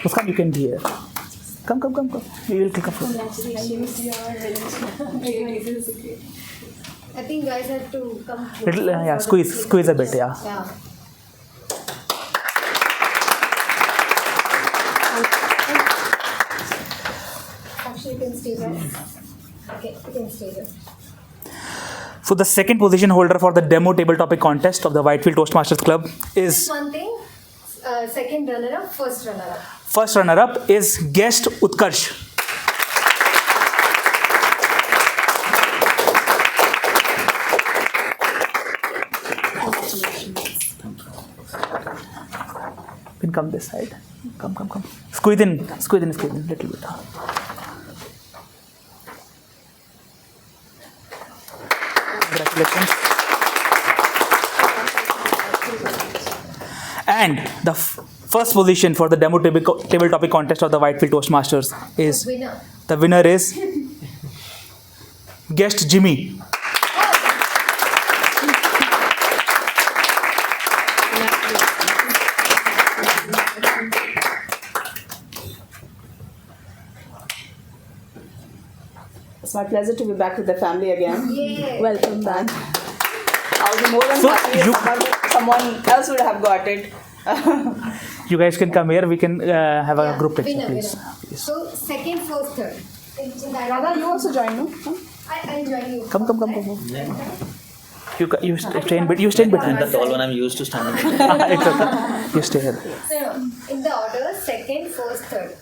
Muskan, you can be here. Come. We will click up. Congratulations. I think guys have to come. Little, squeeze a bit, yeah. Actually, you can stay there. Okay, you can stay there. So the second position holder for the demo table topic contest of the Whitefield Toastmasters Club is... One thing, second runner-up, first runner-up. First runner-up is guest Utkarsh. You can come this side. Come. Squeeze in little bit. Congratulations. And the first position for the demo table topic contest of the Whitefield Toastmasters is... The winner is guest Jimmy. It's my pleasure to be back with the family again. Yeah. Welcome back. I'll be more than happy if someone else would have got it. You guys can come here. We can have a group picture, please. So, second, first, third. Radha, you also join, no? I'll join you. Come. You stay in between. I'm the tall one. I'm used to standing. It's okay. You stay here. No. In the order, second, first, third.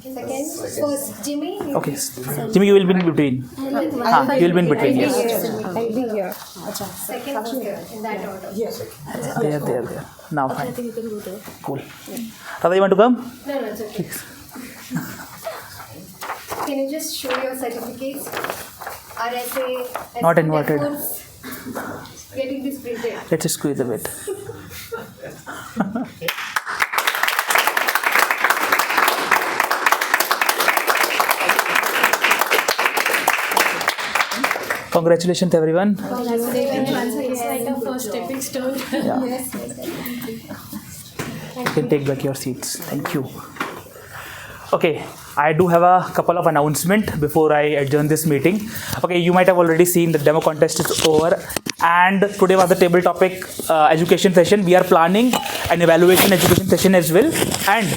Second, first, Jimmy. Okay. Jimmy, you will be in between. You will be in between, yes. I'll be here. Second, third, in that order. Yes. There. Now, fine. I think you can go there. Cool. Radha, you want to come? No, it's okay. Please. Can you just show your certificates? RSA, Not inverted. Getting this printed. Let's just squeeze a bit. Congratulations, everyone. It's like a first stepping stone. Yeah. Yes. You can take back your seats. Thank you. Okay, I do have a couple of announcements before I adjourn this meeting. Okay, you might have already seen the demo contest is over, and today was the table topic education session. We are planning an evaluation education session as well, and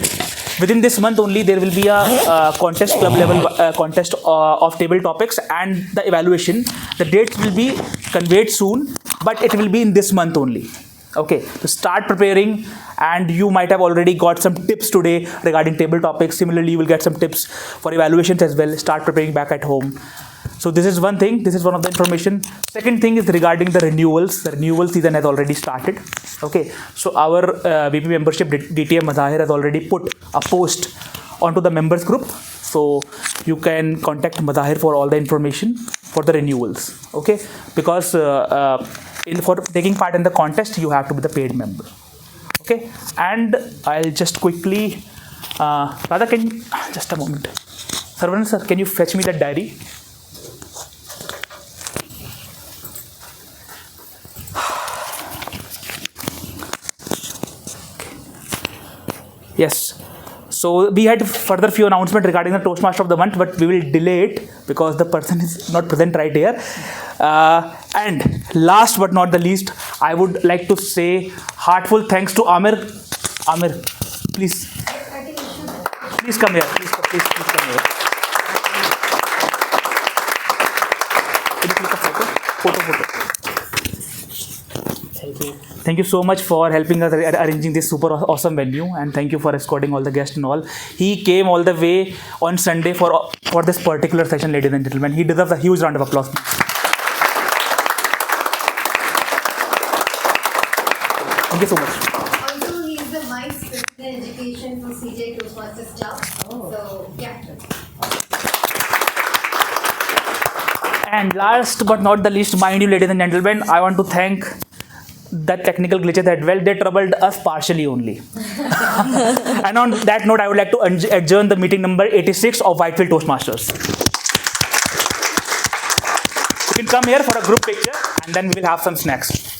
within this month only there will be a contest, club level contest of table topics and the evaluation. The dates will be conveyed soon, but it will be in this month only. Okay, so start preparing, and you might have already got some tips today regarding table topics. Similarly, you will get some tips for evaluations as well. Start preparing back at home. So this is one thing. This is one of the information. Second thing is regarding the renewals. The renewal season has already started. Okay, so our VP membership DTM Mazahir has already put a post onto the members group. So you can contact Mazahir for all the information for the renewals. Okay, because for taking part in the contest, you have to be the paid member. Okay, and I'll just quickly, Radha, can you, just a moment. Sarvanan sir, can you fetch me that diary? Yes. So we had further few announcements regarding the Toastmaster of the month, but we will delay it because the person is not present right here. And last but not the least, I would like to say heartfelt thanks to Amir. Amir, please come here. Please come here. Can you click a photo? Thank you so much for helping us arranging this super awesome venue, and thank you for escorting all the guests and all. He came all the way on Sunday for this particular session, ladies and gentlemen. He deserves a huge round of applause. Thank you so much. Also, he is the Vice President Education for CJ Toastmasters Club. So, yeah. And last but not the least, mind you, ladies and gentlemen, I want to thank that technical glitches that they troubled us partially only. And on that note, I would like to adjourn the meeting number 86 of Whitefield Toastmasters. You can come here for a group picture, and then we will have some snacks.